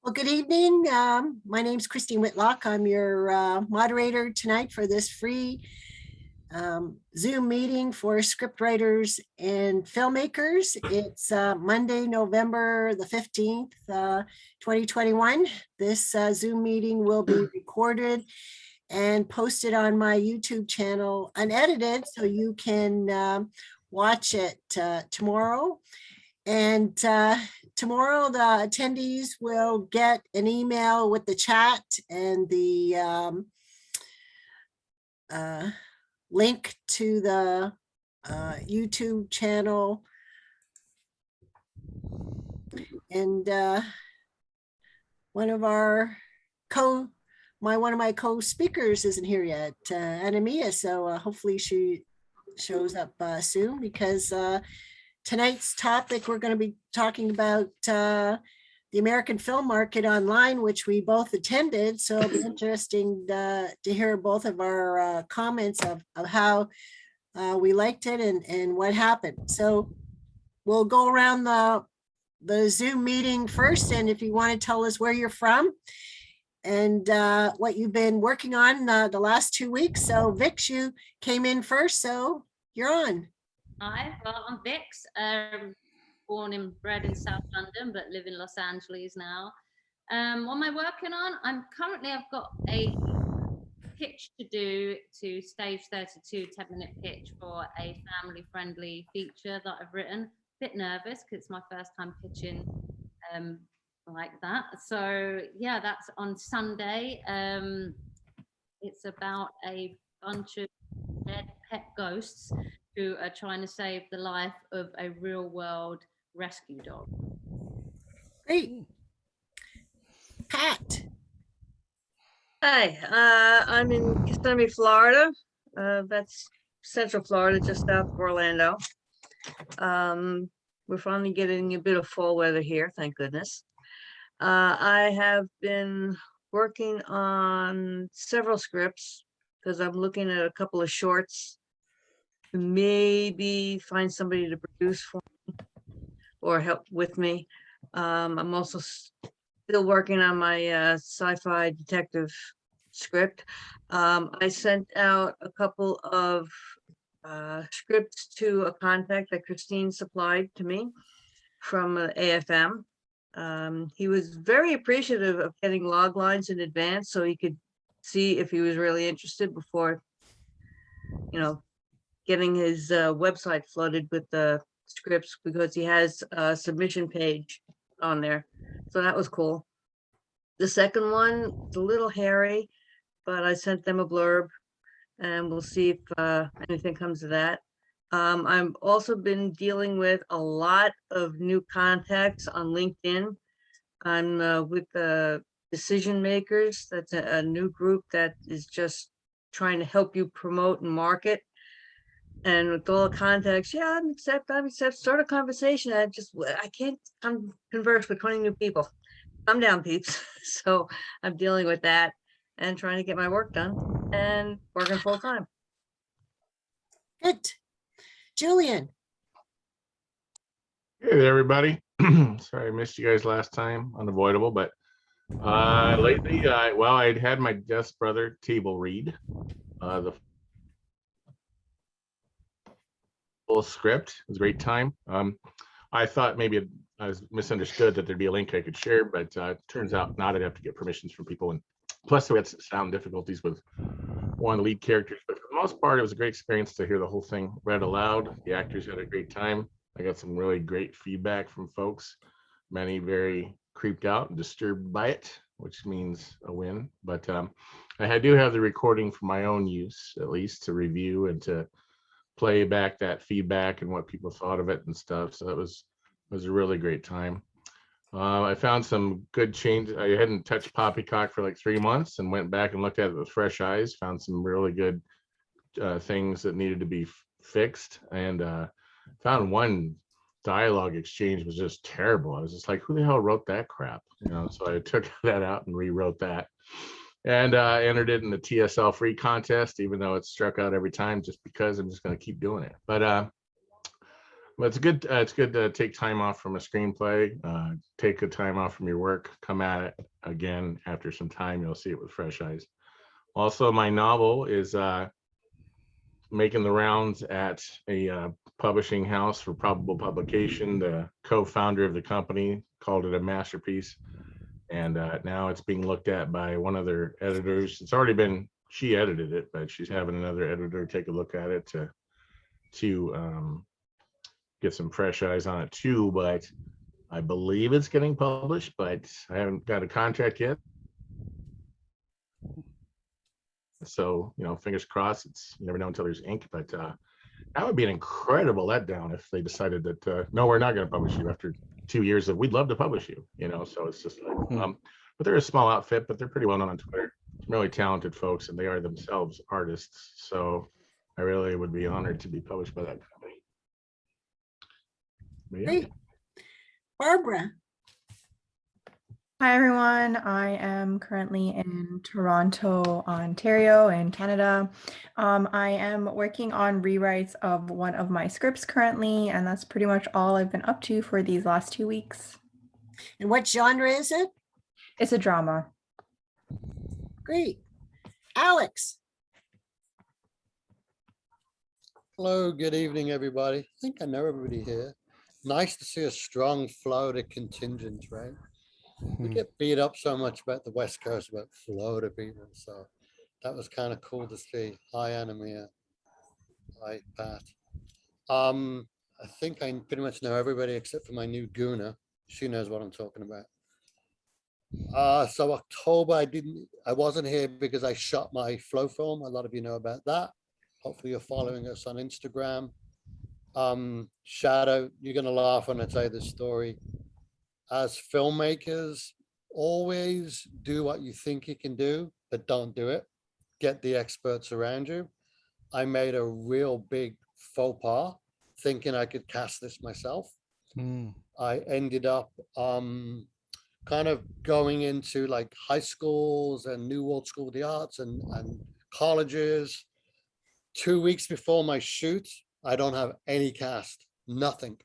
Well, good evening. My name's Christine Whitlock. I'm your moderator tonight for this free Zoom meeting for scriptwriters and filmmakers. It's Monday, November the 15th, 2021. This Zoom meeting will be recorded and posted on my YouTube channel unedited, so you can watch it tomorrow. And tomorrow, the attendees will get an email with the chat and the link to the YouTube channel. And one of my co-speakers isn't here yet, Anamia. So hopefully she shows up soon, because tonight's topic, we're going to be talking about the American film market online, which we both attended. So it'll be interesting to hear both of our comments of how we liked it and what happened. So we'll go around the Zoom meeting first. And if you want to tell us where you're from and what you've been working on the last 2 weeks. So Vix, you came in first, so you're on. Hi, well, I'm Vix, born and bred in South London, but live in Los Angeles now. What am I working on? I've got a pitch to do to Stage 32, 10-minute pitch for a family-friendly feature that I've written. A bit nervous because it's my first time pitching like that. So yeah, that's on Sunday. It's about a bunch of dead pet ghosts who are trying to save the life of a real world rescue dog. Great. Pat. Hi, I'm in Kissimmee, Florida. That's Central Florida, just south of Orlando. We're finally getting a bit of fall weather here, thank goodness. I have been working on several scripts because I'm looking at a couple of shorts. Maybe find somebody to produce for me or help with me. I'm also still working on my sci-fi detective script. I sent out a couple of scripts to a contact that Christine supplied to me from AFM. He was very appreciative of getting log lines in advance so he could see if he was really interested before, getting his website flooded with the scripts, because he has a submission page on there. So that was cool. The second one is a little hairy, but I sent them a blurb and we'll see if anything comes of that. I've also been dealing with a lot of new contacts on LinkedIn. I'm with the Decision Makers. That's a new group that is just trying to help you promote and market. And with all the contacts, yeah, I'm accept, start a conversation. I can't converse with 20 new people. Calm down, peeps. So I'm dealing with that and trying to get my work done and working full time. Good. Julian. Hey there, everybody. Sorry I missed you guys last time, unavoidable, but lately, I'd had my guest brother Table read the full script. It was a great time. I thought maybe I was misunderstood that there'd be a link I could share, but it turns out not. I'd have to get permissions from people, and plus we had some sound difficulties with one of the lead characters. But for the most part, it was a great experience to hear the whole thing read aloud. The actors had a great time. I got some really great feedback from folks, many very creeped out and disturbed by it, which means a win. But I do have the recording for my own use, at least to review and to play back that feedback and what people thought of it and stuff. So it was a really great time. I found some good changes. I hadn't touched Poppycock for like 3 months and went back and looked at it with fresh eyes, found some really good things that needed to be fixed, and found one dialogue exchange was just terrible. I was just like, who the hell wrote that crap? So I took that out and rewrote that. And entered it in the TSL free contest, even though it's struck out every time, just because I'm just going to keep doing it. But But it's good to take time off from a screenplay, take a time off from your work, come at it again after some time, you'll see it with fresh eyes. Also, my novel is making the rounds at a publishing house for probable publication. The co-founder of the company called it a masterpiece. And now it's being looked at by one of their editors. It's already been, she edited it, but she's having another editor take a look at it to get some fresh eyes on it too. But I believe it's getting published, but I haven't got a contract yet. So, fingers crossed. You never know until there's ink, but that would be an incredible letdown if they decided that, no, we're not going to publish you after 2 years of, we'd love to publish you, so it's just like, but they're a small outfit, but they're pretty well known on Twitter. Really talented folks, and they are themselves artists. So I really would be honored to be published by that company. But yeah. Great. Barbara. Hi, everyone. I am currently in Toronto, Ontario, in Canada. I am working on rewrites of one of my scripts currently, and that's pretty much all I've been up to for these last 2 weeks. And what genre is it? It's a drama. Great. Alex. Hello, good evening, everybody. I think I know everybody here. Nice to see a strong Florida contingent, right? We get beat up so much about the West Coast, about Florida people. So that was kind of cool to see. Hi, Anamia. Hi, Pat. I think I pretty much know everybody except for my new Guna. She knows what I'm talking about. So October, I wasn't here because I shot my flow film. A lot of you know about that. Hopefully you're following us on Instagram. Shadow, you're gonna laugh when I tell you this story. As filmmakers, always do what you think you can do, but don't do it. Get the experts around you. I made a real big faux pas thinking I could cast this myself. I ended up kind of going into like high schools and New World School of the Arts and colleges. 2 weeks before my shoot, I don't have any cast, nothing.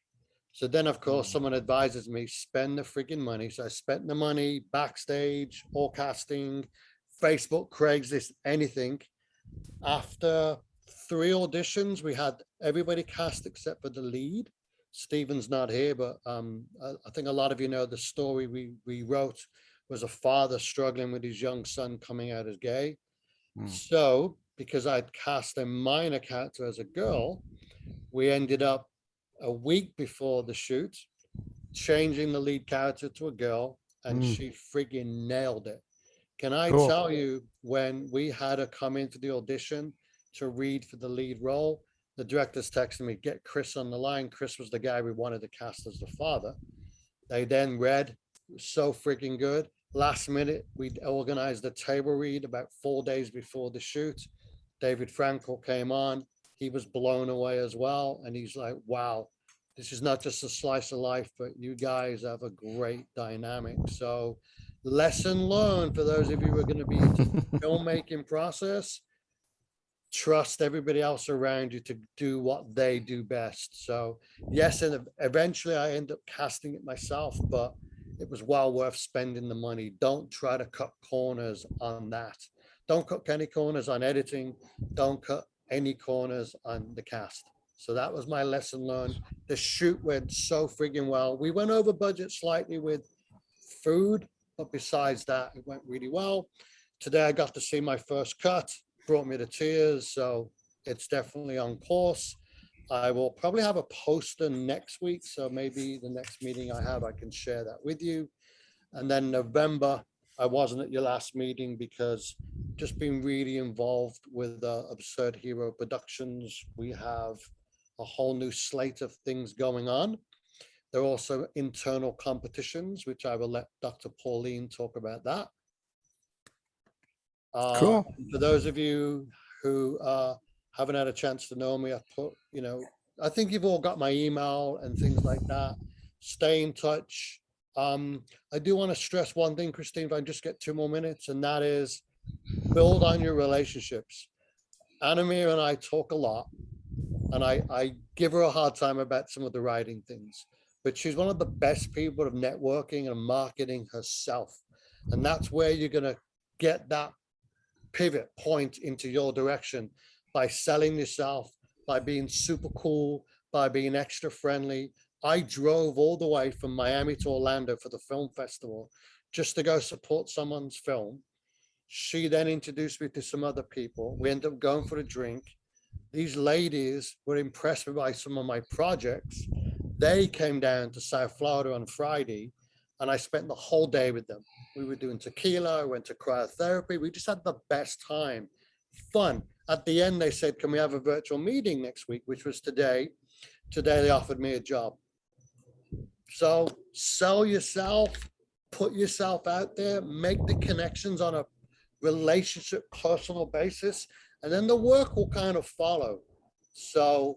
So then, of course, someone advises me, spend the freaking money. So I spent the money backstage, all casting, Facebook, Craigslist, anything. After 3 auditions, we had everybody cast except for the lead. Stephen's not here, but I think a lot of you know the story we wrote was a father struggling with his young son coming out as gay. So because I'd cast a minor character as a girl, we ended up a week before the shoot changing the lead character to a girl, and she friggin' nailed it. Can I tell you, when we had her come into the audition to read for the lead role, the director's texting me, get Chris on the line. Chris was the guy we wanted to cast as the father. They then read, it was so freaking good. Last minute, we organized a table read about 4 days before the shoot. David Frankel came on. He was blown away as well. And he's like, wow, this is not just a slice of life, but you guys have a great dynamic. So lesson learned for those of you who are going to be into the filmmaking process, trust everybody else around you to do what they do best. So yes, and eventually I end up casting it myself, but it was well worth spending the money. Don't try to cut corners on that. Don't cut any corners on editing. Don't cut any corners on the cast. So that was my lesson learned. The shoot went so friggin' well. We went over budget slightly with food, but besides that, it went really well. Today I got to see my first cut, brought me to tears. So it's definitely on course. I will probably have a poster next week. So maybe the next meeting I have, I can share that with you. And then November, I wasn't at your last meeting because just been really involved with Absurd Hero Productions. We have a whole new slate of things going on. There are also internal competitions, which I will let Dr. Pauline talk about that. Cool. For those of you who haven't had a chance to know me, I put, I think you've all got my email and things like that. Stay in touch. I do want to stress one thing, Christine, if I just get 2 more minutes, and that is build on your relationships. Anamia and I talk a lot. and I give her a hard time about some of the writing things, but she's one of the best people of networking and marketing herself. And that's where you're going to get that pivot point into your direction, by selling yourself, by being super cool, by being extra friendly. I drove all the way from Miami to Orlando for the film festival just to go support someone's film. She then introduced me to some other people. We ended up going for a drink. These ladies were impressed by some of my projects. They came down to South Florida on Friday, and I spent the whole day with them. We were doing tequila, I went to cryotherapy. We just had the best time, fun. At the end, they said, can we have a virtual meeting next week, which was today. Today, they offered me a job. So sell yourself, put yourself out there, make the connections on a relationship, personal basis, and then the work will kind of follow. So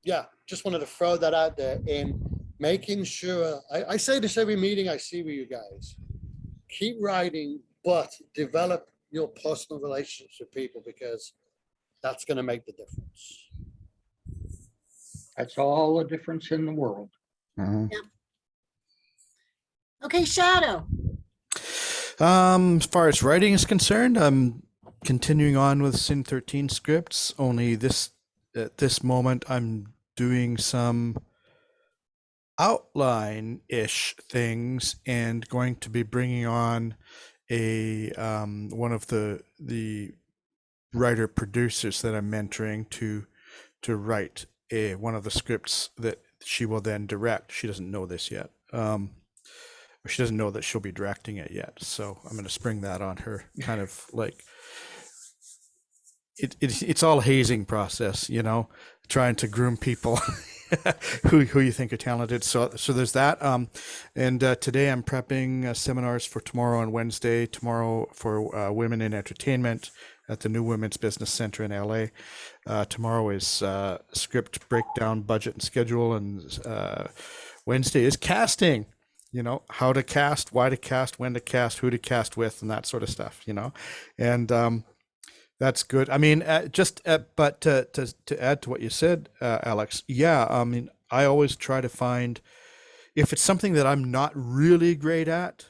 yeah, just wanted to throw that out there in making sure, I say this every meeting I see with you guys, keep writing, but develop your personal relationships with people, because that's going to make the difference. That's all the difference in the world. Okay, Shadow. As far as writing is concerned, I'm continuing on with Sin 13 scripts, only at this moment I'm doing some outline-ish things and going to be bringing on a one of the writer producers that I'm mentoring to write one of the scripts that she will then direct. She doesn't know this yet. She doesn't know that she'll be directing it yet. So I'm going to spring that on her, kind of like it's all a hazing process, you know, trying to groom people who you think are talented. So there's that. And today I'm prepping seminars for tomorrow and Wednesday. Tomorrow for women in entertainment at the New Women's Business Center in LA. Tomorrow is script breakdown, budget and schedule. And Wednesday is casting, you know, how to cast, why to cast, when to cast, who to cast with, and that sort of stuff, you know. And that's good. I mean, but to add to what you said, Alex, yeah, I mean, I always try to find, if it's something that I'm not really great at,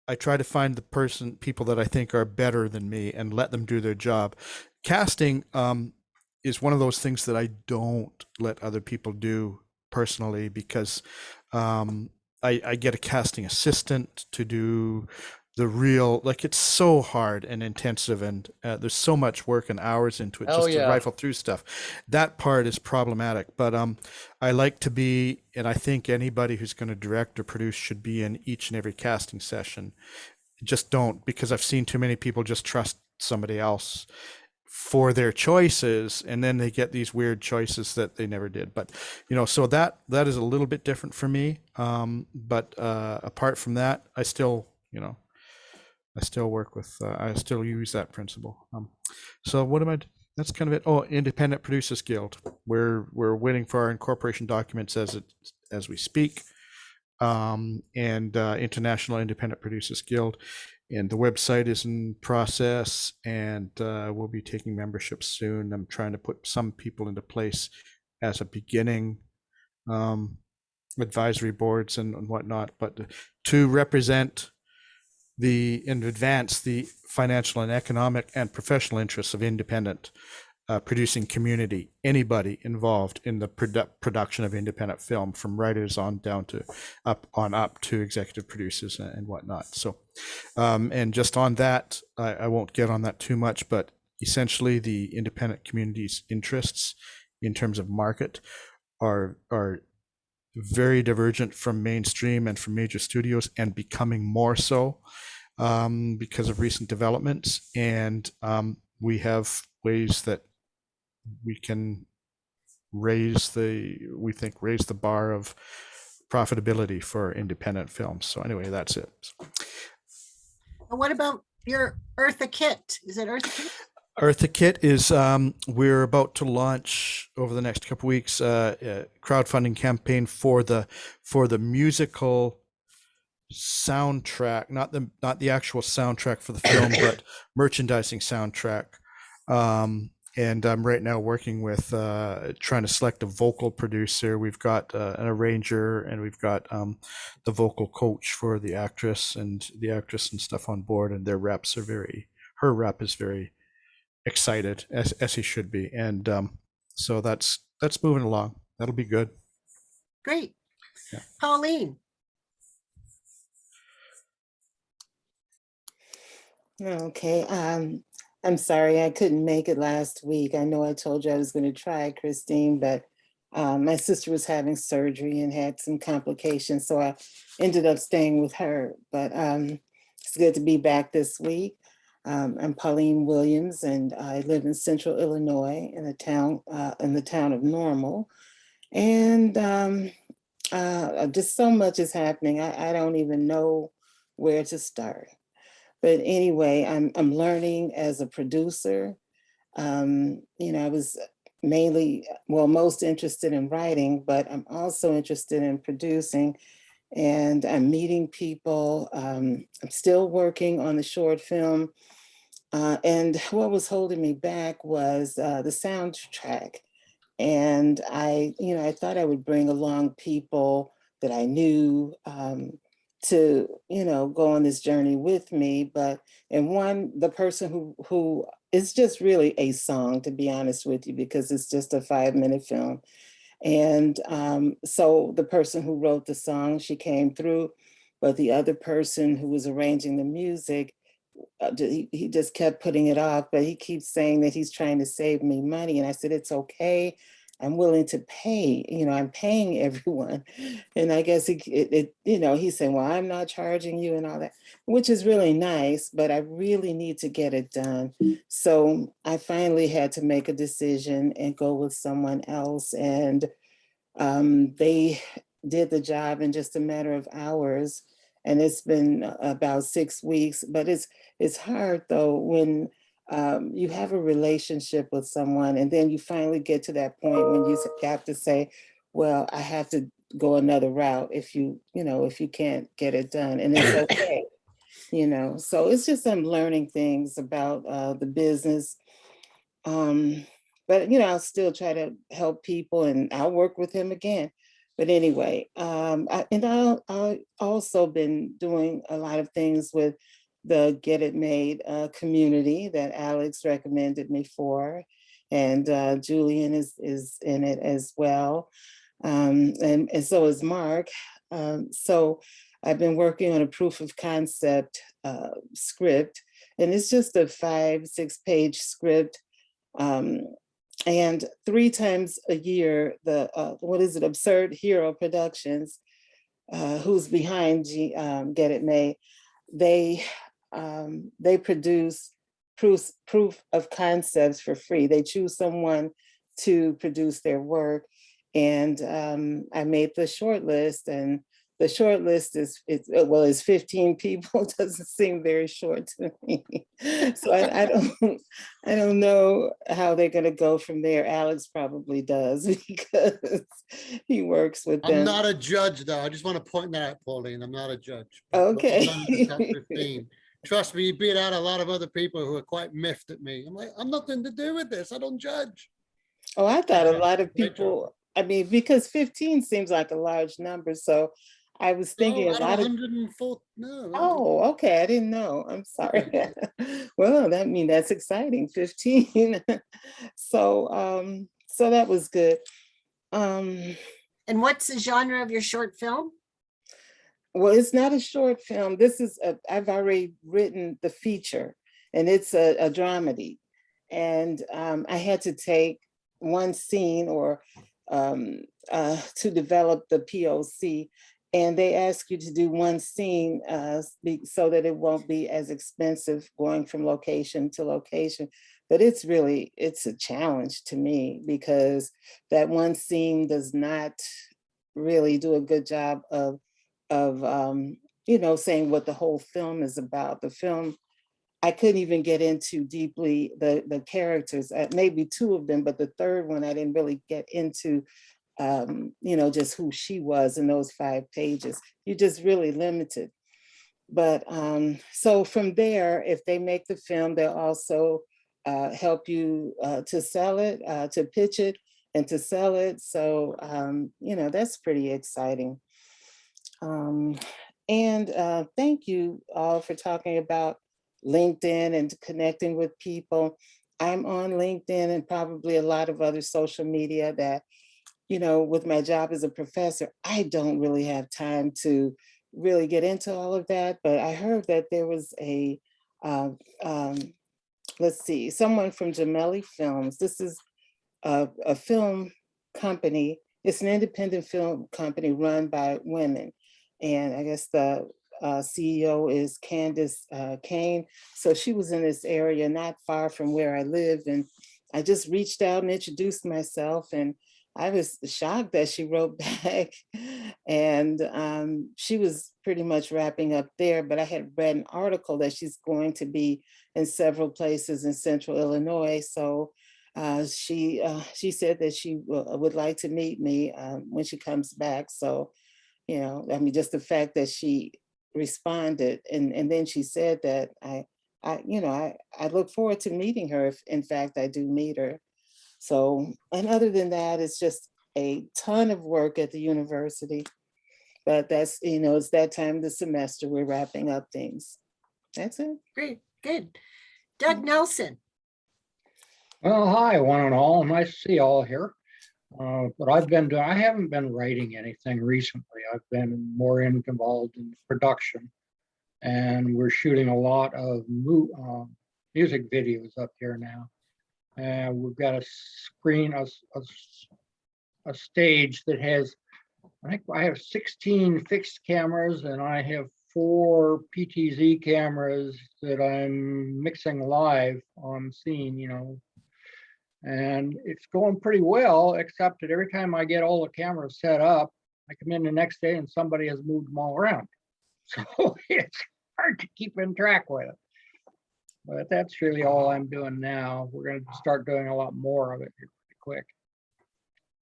I try to find people that I think are better than me and let them do their job. Casting is one of those things that I don't let other people do personally, because I get a casting assistant to do the real, like, it's so hard and intensive, and there's so much work and hours into it just to rifle through stuff. That part is problematic, but I like to be, and I think anybody who's going to direct or produce should be in each and every casting session. Just don't, because I've seen too many people just trust somebody else for their choices, and then they get these weird choices that they never did. But you know, so that is a little bit different for me. But apart from that, I still, you know, I still work with, I still use that principle. So what am I, that's kind of it. Oh, Independent Producers Guild. We're waiting for our incorporation documents as we speak. And International Independent Producers Guild. And the website is in process, and we'll be taking memberships soon. I'm trying to put some people into place as a beginning, advisory boards and whatnot, but to represent and advance the financial and economic and professional interests of independent producing community, anybody involved in the production of independent film, from writers on down to up to executive producers and whatnot. So, and just on that, I won't get on that too much, but essentially the independent community's interests in terms of market are very divergent from mainstream and from major studios, and becoming more so because of recent developments. And we have ways that we can raise the bar of profitability for independent films. So anyway, that's it. And what about your Eartha Kit? Is it Eartha Kit? Eartha Kit is, we're about to launch over the next couple weeks a crowdfunding campaign for the musical soundtrack, not the actual soundtrack for the film, but merchandising soundtrack And I'm right now working with trying to select a vocal producer. We've got an arranger, and we've got the vocal coach for the actress and stuff on board. And her rep is very excited, as he should be. And so that's moving along. That'll be good. Great. Yeah. Pauline. Okay. I'm sorry I couldn't make it last week. I know I told you I was going to try, Christine, but my sister was having surgery and had some complications, so I ended up staying with her. But it's good to be back this week. I'm Pauline Williams, and I live in Central Illinois in the town of Normal. And just so much is happening. I don't even know where to start. But anyway, I'm learning as a producer. I was most interested in writing, but I'm also interested in producing, and I'm meeting people. I'm still working on the short film. And what was holding me back was the soundtrack. And I thought I would bring along people that I knew, to, go on this journey with me. But the person who is just really a song, to be honest with you, because it's just a 5-minute film. And so the person who wrote the song, she came through, but the other person who was arranging the music, he just kept putting it off, but he keeps saying that he's trying to save me money. And I said, it's okay. I'm willing to pay, I'm paying everyone. And I guess he's saying, well, I'm not charging you and all that, which is really nice, but I really need to get it done. So I finally had to make a decision and go with someone else. And they did the job in just a matter of hours. And it's been about 6 weeks, but it's hard though when you have a relationship with someone and then you finally get to that point when you have to say, well, I have to go another route if you can't get it done, and it's okay. So it's just I'm learning things about the business. But I'll still try to help people, and I'll work with him again. But anyway, I've also been doing a lot of things with the Get It Made community that Alex recommended me for, and Julian is in it as well, and so is Mark. So I've been working on a proof of concept script, and it's just a 5-6 page script. And 3 times a year, the Absurd Hero Productions, who's behind Get It Made, they produce proof of concepts for free. They choose someone to produce their work, and I made the short list, and the short list is 15 people. It doesn't seem very short to me. So I don't know how they're going to go from there. Alex probably does because he works with them. I'm not a judge, though. I just want to point that out, Pauline. I'm not a judge. Okay. Well done with the top 15. Trust me, you beat out a lot of other people who are quite miffed at me. I'm like, I'm nothing to do with this. I don't judge. Oh, I thought a lot of people, because 15 seems like a large number. So I was thinking a lot of 104. No. Oh, okay. I didn't know. I'm sorry. Well, that's exciting. 15. So that was good. And what's the genre of your short film? Well, it's not a short film. I've already written the feature, and it's a dramedy. And I had to take one scene to develop the POC. And they ask you to do one scene so that it won't be as expensive going from location to location. But it's a challenge to me because that one scene does not really do a good job of saying what the whole film is about. The film, I couldn't even get into deeply the characters, maybe 2 of them, but the third one, I didn't really get into just who she was in those 5 pages. You're just really limited. But so from there, if they make the film, they'll also help you to sell it, to pitch it and to sell it. So, you know, that's pretty exciting. And thank you all for talking about LinkedIn and connecting with people. I'm on LinkedIn and probably a lot of other social media that, you know, with my job as a professor, I don't really have time to really get into all of that. But I heard that there was a, let's see, someone from Gemelli Films. This is a film company. It's an independent film company run by women. And I guess the CEO is Candace Kane. So she was in this area not far from where I live. And I just reached out and introduced myself. And I was shocked that she wrote back. And she was pretty much wrapping up there. But I had read an article that she's going to be in several places in Central Illinois. So she said that she would like to meet me when she comes back. So, you know, I mean, just the fact that she responded and then she said that I look forward to meeting her if in fact I do meet her. So, and other than that, it's just a ton of work at the university, but that's, you know, it's that time of the semester, we're wrapping up things. That's it. Great, good. Doug Nelson. Well, hi, one and all. Nice to see you all here. But I haven't been writing anything recently. I've been more involved in production, and we're shooting a lot of music videos up here now. And we've got a screen, a stage that has, I think I have 16 fixed cameras, and I have 4 PTZ cameras that I'm mixing live on scene, you know. And it's going pretty well, except that every time I get all the cameras set up, I come in the next day and somebody has moved them all around. So it's hard to keep in track with it. But that's really all I'm doing now. We're going to start doing a lot more of it here pretty quick.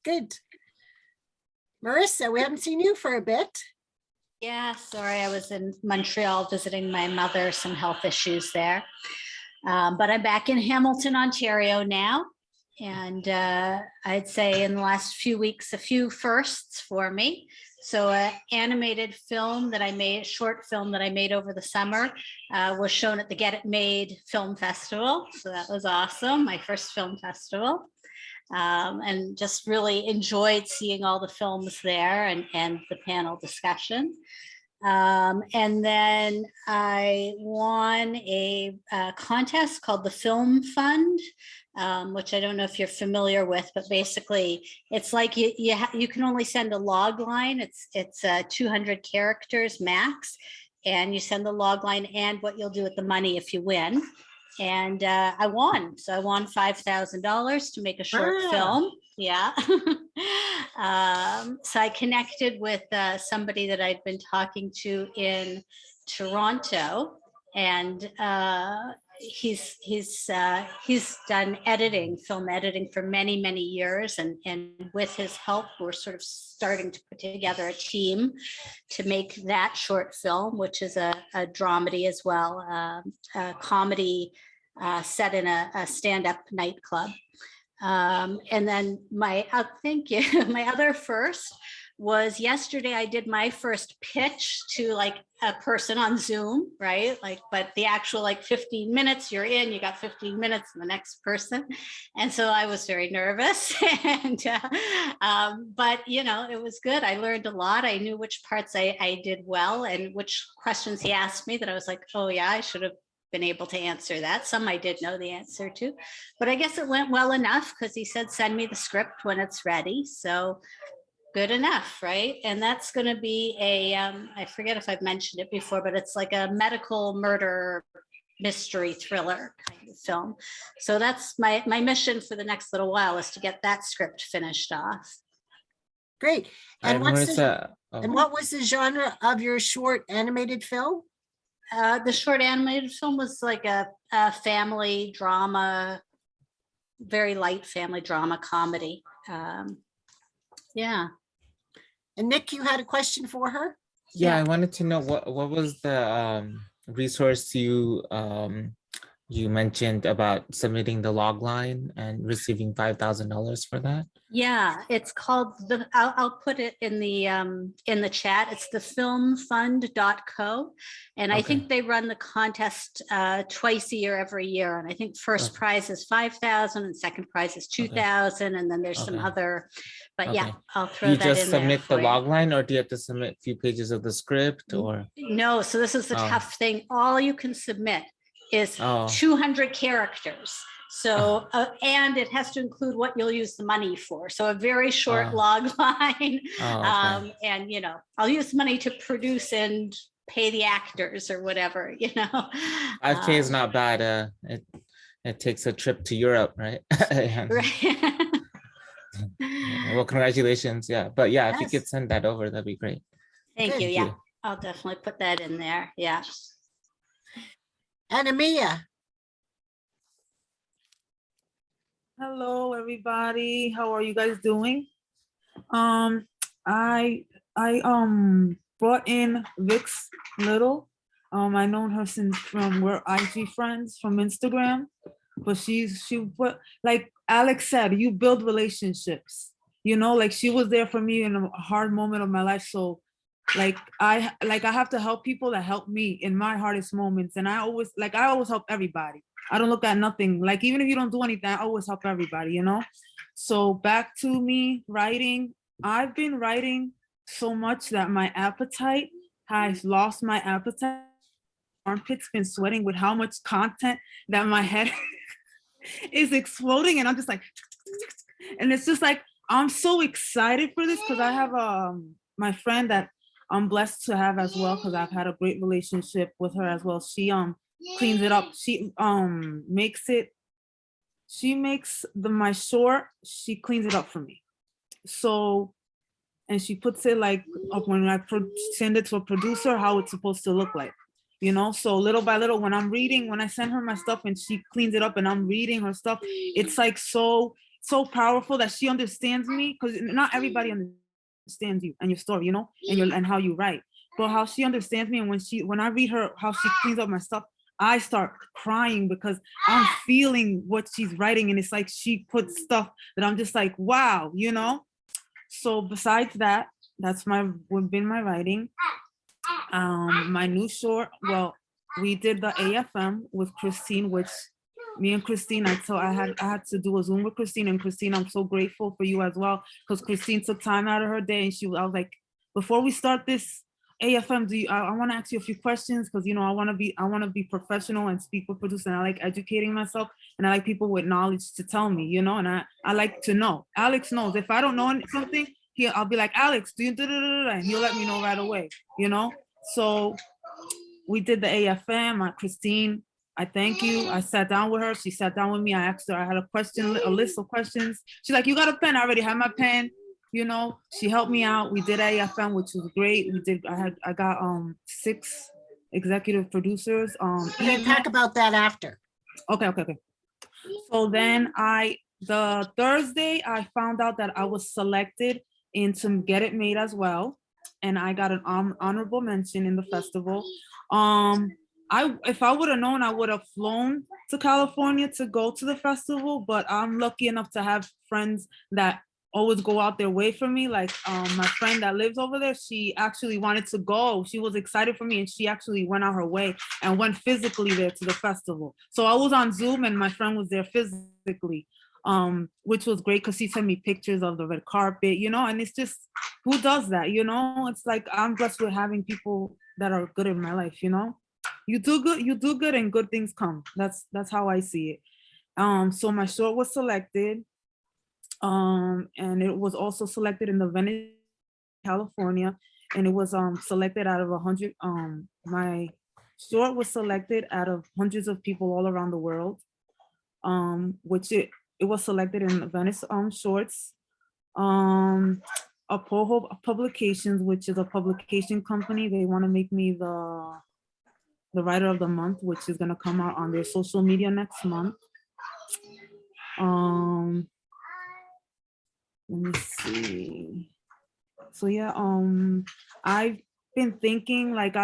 Good. Marissa, we haven't seen you for a bit. Yeah, sorry, I was in Montreal visiting my mother, some health issues there. But I'm back in Hamilton, Ontario now. And I'd say in the last few weeks, a few firsts for me. So an animated film that I made, short film that I made over the summer was shown at the Get It Made Film Festival. So that was awesome, my first film festival. And just really enjoyed seeing all the films there and the panel discussion. And then I won a contest called the Film Fund, which I don't know if you're familiar with, but basically it's like you can only send a log line. It's 200 characters max, and you send the log line and what you'll do with the money if you win. And I won. So I won $5,000 to make a short film. Yeah. So I connected with somebody that I'd been talking to in Toronto, and he's done editing, film editing for many, many years. And with his help, we're sort of starting to put together a team to make that short film, which is a dramedy as well, a comedy set in a stand-up nightclub. And then thank you. My other first was yesterday. I did my first pitch to like a person on Zoom, right? Like, but the actual 15 minutes you're in, you got 15 minutes and the next person. And so I was very nervous and, but you know, it was good. I learned a lot. I knew which parts I did well and which questions he asked me that I was like, oh yeah, I should have been able to answer that. Some I did know the answer to, but I guess it went well enough because he said, send me the script when it's ready. So good enough, right? And that's going to be I forget if I've mentioned it before, but it's like a medical murder mystery thriller kind of film. So that's my mission for the next little while, is to get that script finished off. Great. And And what was the genre of your short animated film? The short animated film was like a family drama, very light family drama comedy. Yeah. And Nick, you had a question for her? yeah, I wanted to know what was the resource you you mentioned about submitting the log line and receiving $5,000 for that. Yeah, it's called I'll put it in the chat. It's the filmfund.co. And I Okay. think they run the contest twice a year, every year. And I think first Okay. prize is 5,000 and second prize is 2,000. And then there's some Okay. other, but yeah, Okay. I'll Do throw you that just in there submit the for you. log line, or do you have to submit a few pages of the script, or? No, so this is the Oh. tough thing. All you can submit is Oh. 200 characters. So, and it has to include what you'll use the money for. So a very short Oh. log line. Oh, okay. And, I'll use money to produce and pay the actors or whatever, 5K is not bad. It takes a trip to Europe, right? Right. Well, congratulations. Yeah, but yeah, if you Yes. could send that over, that'd be great. Thank Good. you. Thank Yeah, you. I'll definitely put that in there. Yeah. Anamia. Hello, everybody. How are you guys doing? I brought in Vix Little. I known her since from we're IG friends from Instagram, but she like Alex said, you build relationships. Like she was there for me in a hard moment of my life. So I have to help people that help me in my hardest moments. And I always help everybody. I don't look at nothing. Like, even if you don't do anything, I always help everybody, So back to me writing. I've been writing so much that my appetite has lost my appetite. Armpits been sweating with how much content that my head is exploding. And I'm just like, and it's just like, I'm so excited for this because I have my friend that I'm blessed to have as well, because I've had a great relationship with her as well. She cleans it up. She makes my short, she cleans it up for me. So, and she puts it like up when I send it to a producer, how it's supposed to look like, so little by little, when I'm reading, when I send her my stuff and she cleans it up and I'm reading her stuff, it's like so powerful that she understands me, because not everybody understands you and your story, and how you write, but how she understands me. And when I read her, how she cleans up my stuff, I start crying because I'm feeling what she's writing. And it's like she puts stuff that I'm just like, wow, So besides that, that's been my writing. My new short, well, we did the AFM with Christine, which me and Christine, I had to do a Zoom with Christine. And Christine, I'm so grateful for you as well, because Christine took time out of her day, and I was like, before we start this AFM, I want to ask you a few questions, because I want to be professional and speak with producers, and I like educating myself, and I like people with knowledge to tell me, and I like to know. Alex knows if I don't know something, I'll be like, Alex, do you and he'll let me know right away, So we did the AFM. Christine, I thank you. I sat down with her. She sat down with me. I asked her, I had a list of questions. She's like, you got a pen? I already have my pen. She helped me out. We did AFM, which was great. I got 6 executive producers. We're gonna talk about that after. Okay. So then the Thursday, I found out that I was selected into Get It Made as well. And I got an honorable mention in the festival. If I would have known, I would have flown to California to go to the festival, but I'm lucky enough to have friends that always go out their way for me. Like my friend that lives over there, she actually wanted to go. She was excited for me, and she actually went out her way and went physically there to the festival. So I was on Zoom and my friend was there physically, which was great because she sent me pictures of the red carpet, and it's just, who does that? It's like, I'm blessed with having people that are good in my life. You do good and good things come. That's how I see it. So my short was selected. And it was also selected in the Venice, California, and it was selected out of 100. My short was selected out of hundreds of people all around the world, which it was selected in Venice Shorts, Apoho Publications, which is a publication company. They want to make me the writer of the month, which is going to come out on their social media next month. Let me see. So yeah, I've been thinking, like,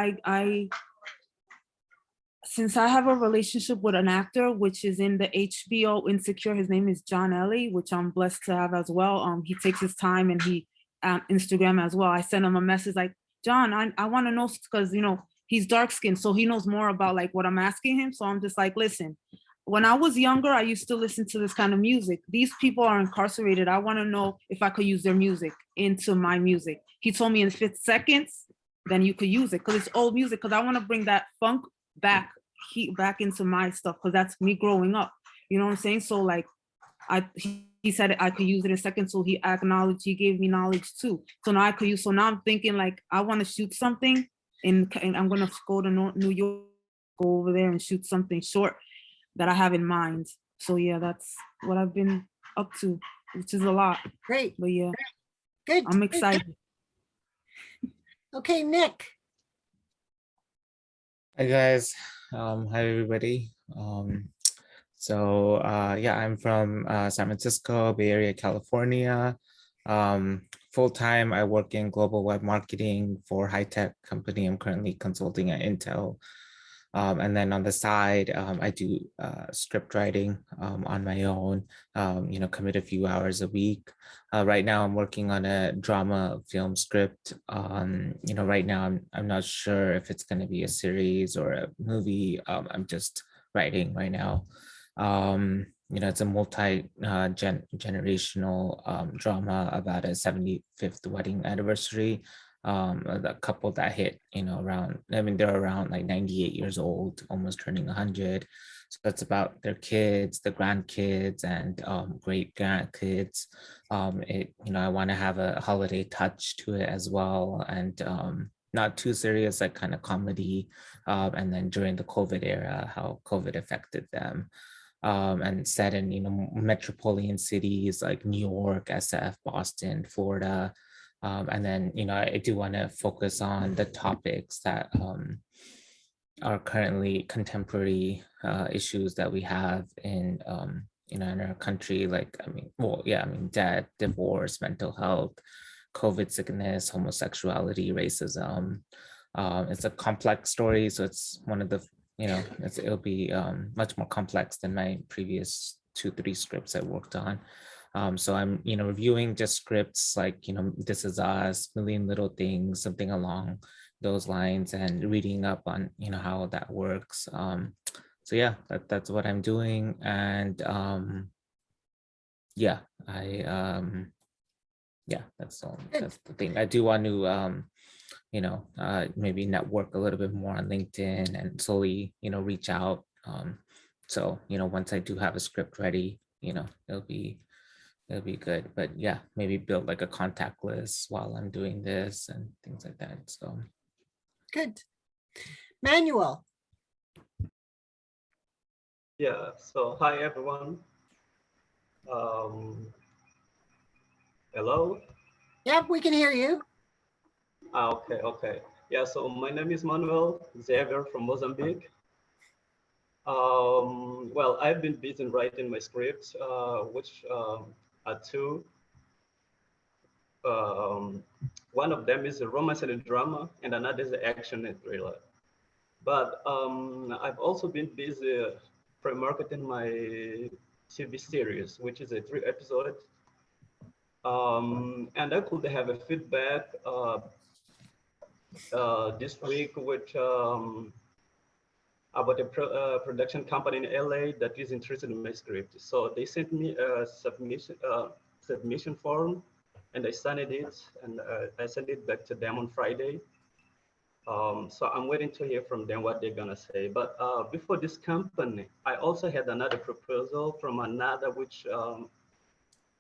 since I have a relationship with an actor, which is in the HBO Insecure, his name is John Ellie, which I'm blessed to have as well. He takes his time and he Instagram as well. I sent him a message like, John, I want to know, because he's dark skinned, so he knows more about like what I'm asking him. So I'm just like, listen, when I was younger, I used to listen to this kind of music. These people are incarcerated. I want to know if I could use their music into my music. He told me in 50 seconds, then you could use it because it's old music. Because I want to bring that funk back into my stuff, because that's me growing up. You know what I'm saying? So like, he said I could use it in a second, so he acknowledged, he gave me knowledge too. So now I could use. So now I'm thinking like I want to shoot something, and I'm gonna go to New York, go over there and shoot something short that I have in mind. So yeah, that's what I've been up to, which is a lot. Great. But yeah, Good. I'm excited. Okay, Nick. Hi guys, hi everybody. Yeah, I'm from San Francisco, Bay Area, California. Full time, I work in global web marketing for a high-tech company. I'm currently consulting at Intel. And then on the side, I do script writing on my own, commit a few hours a week. Right now, I'm working on a drama film script. Right now, I'm not sure if it's going to be a series or a movie. I'm just writing right now. It's a multi-generational drama about a 75th wedding anniversary. The couple that hit, they're around like 98 years old, almost turning 100. So that's about their kids, the grandkids, and great grandkids. I want to have a holiday touch to it as well, and not too serious, like kind of comedy. And then during the COVID era, how COVID affected them. And set in, metropolitan cities like New York, SF, Boston, Florida. And then, I do want to focus on the topics that are currently contemporary issues that we have in our country, like, death, divorce, mental health, COVID sickness, homosexuality, racism. It's a complex story, so it's one of the, it'll be much more complex than my previous 2-3 scripts I worked on. So I'm, reviewing just scripts like, This Is Us, Million Little Things, something along those lines, and reading up on, how that works. So yeah, that's what I'm doing. And that's all. That's the thing. I do want to, maybe network a little bit more on LinkedIn and slowly, reach out. So, once I do have a script ready, it'll be good. But yeah, maybe build like a contact list while I'm doing this and things like that. So good. Manuel. Yeah, so hi everyone. Hello? Yep, we can hear you. Okay. Yeah, so my name is Manuel Xavier from Mozambique. Well, I've been busy writing my scripts, which are two. One of them is a romance and a drama, and another is an action and thriller. But I've also been busy pre-marketing my TV series, which is a 3-episode. And I could have a feedback this week, which about a production company in LA that is interested in my script. So they sent me a submission form, and I signed it, and I sent it back to them on Friday. So I'm waiting to hear from them what they're gonna say. But before this company, I also had another proposal from another, which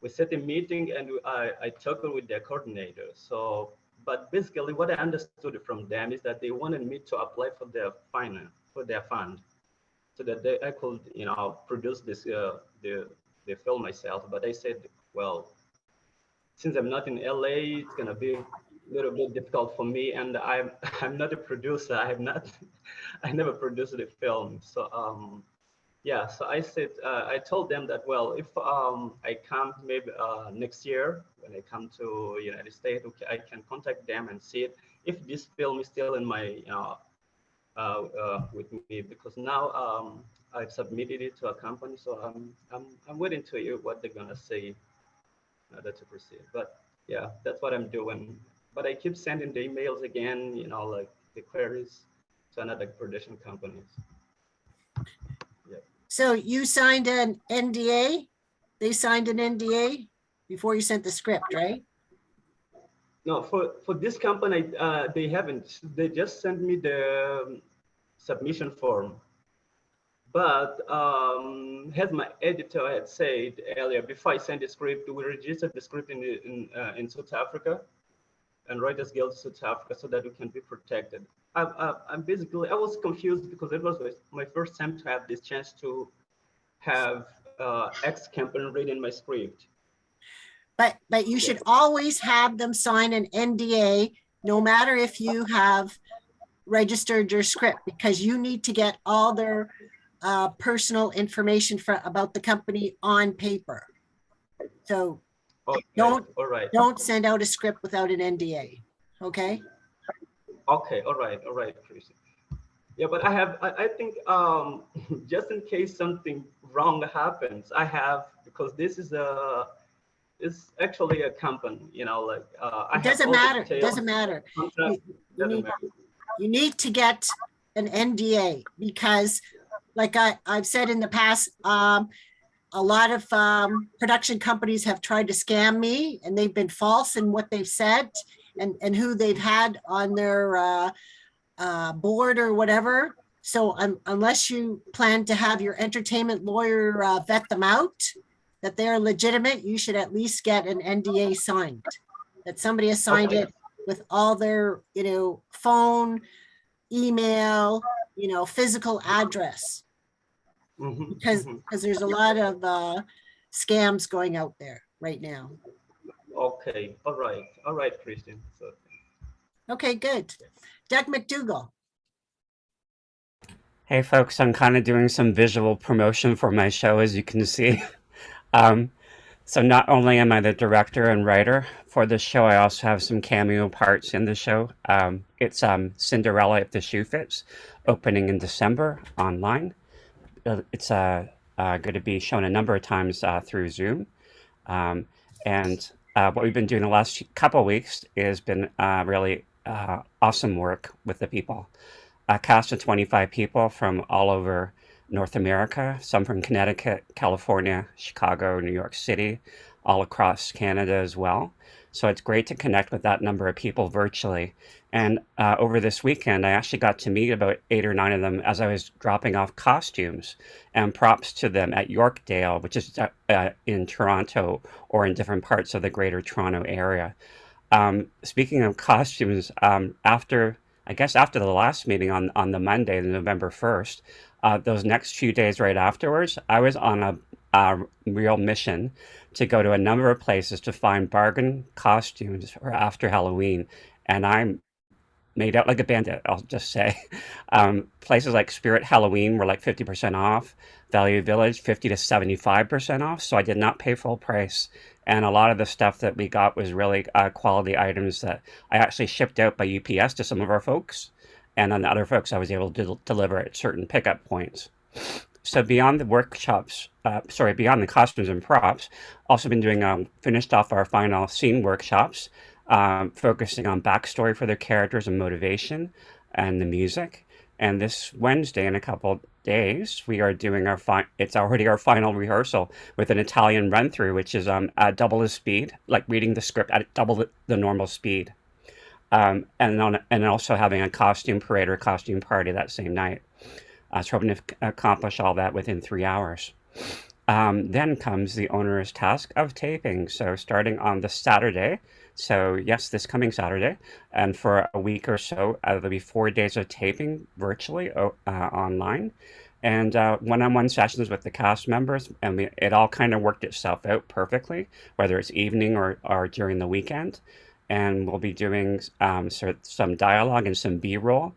we set a meeting, and I talked with their coordinator. So, but basically what I understood from them is that they wanted me to apply for their fund, so that I could, produce this the film myself. But I said, well, since I'm not in LA, it's gonna be a little bit difficult for me, and I'm not a producer. I never produced a film. So yeah, so I said, I told them that, well, if I come maybe next year when I come to United States, okay, I can contact them and see it if this film is still in my with me, because now I've submitted it to a company, so I'm waiting to hear what they're gonna say in order to proceed. But yeah, that's what I'm doing. But I keep sending the emails again, you know, like the queries to another production companies. Yeah. So you signed an NDA? They signed an NDA before you sent the script, right? No, for this company, they haven't. They just sent me the submission form. But as my editor had said earlier, before I send the script, we registered the script in South Africa and Writers Guild South Africa so that we can be protected. I was confused because it was my first time to have this chance to have ex-campaign reading my script. But you should always have them sign an NDA, no matter if you have registered your script, because you need to get all their personal information about the company on paper. So don't send out a script without an NDA. Okay. Okay. All right, Chris. Yeah, but I think just in case something wrong happens, because this is it's actually a company, you know, like it doesn't matter. It doesn't matter. You need to get an NDA, because like I've said in the past, a lot of production companies have tried to scam me, and they've been false in what they've said and who they've had on their board or whatever. So unless you plan to have your entertainment lawyer vet them out, that they're legitimate, you should at least get an NDA signed, that somebody has signed it with all their, you know, phone, email, you know, physical address. Because there's a lot of scams going out there right now. Okay. All right, Christian. So. Okay, good. Doug McDougall. Hey folks, I'm kind of doing some visual promotion for my show, as you can see. So not only am I the director and writer for the show, I also have some cameo parts in the show. It's Cinderella If the Shoe Fits, opening in December online. It's going to be shown a number of times through Zoom. And what we've been doing the last couple of weeks has been really awesome work with the people. A cast of 25 people from all over North America, some from Connecticut, California, Chicago, New York City, all across Canada as well. So it's great to connect with that number of people virtually. And over this weekend, I actually got to meet about 8 or 9 of them as I was dropping off costumes and props to them at Yorkdale, which is in Toronto or in different parts of the Greater Toronto area. Speaking of costumes, after the last meeting on the Monday, November 1st, those next few days right afterwards, I was on a real mission to go to a number of places to find bargain costumes for after Halloween. And I'm made out like a bandit, I'll just say. Places like Spirit Halloween were like 50% off, Value Village 50 to 75% off, so I did not pay full price. And a lot of the stuff that we got was really quality items that I actually shipped out by UPS to some of our folks, and then other folks I was able to deliver at certain pickup points. So beyond the workshops, beyond the costumes and props, also been doing finished off our final scene workshops, focusing on backstory for their characters and motivation and the music. And this Wednesday, in a couple of days, we are doing it's already our final rehearsal with an Italian run through, which is at double the speed, like reading the script at double the normal speed. And also having a costume parade or costume party that same night. So hoping to accomplish all that within 3 hours. Then comes the onerous task of taping. So starting on the Saturday, so yes, this coming Saturday, and for a week or so, there'll be 4 days of taping virtually online, and one-on-one sessions with the cast members, and it all kind of worked itself out perfectly, whether it's evening or during the weekend. And we'll be doing some dialogue and some B-roll.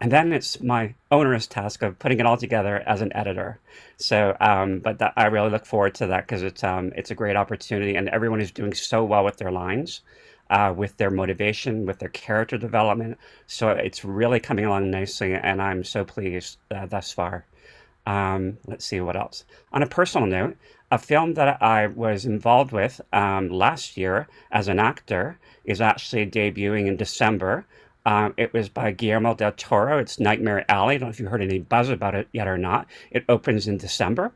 And then it's my onerous task of putting it all together as an editor. So, I really look forward to that because it's a great opportunity, and everyone is doing so well with their lines. with their motivation, with their character development. So it's really coming along nicely, and I'm so pleased thus far. Let's see what else. On a personal note, a film that I was involved with last year as an actor is actually debuting in December. It was by Guillermo del Toro. It's Nightmare Alley. I don't know if you heard any buzz about it yet or not. It opens in December,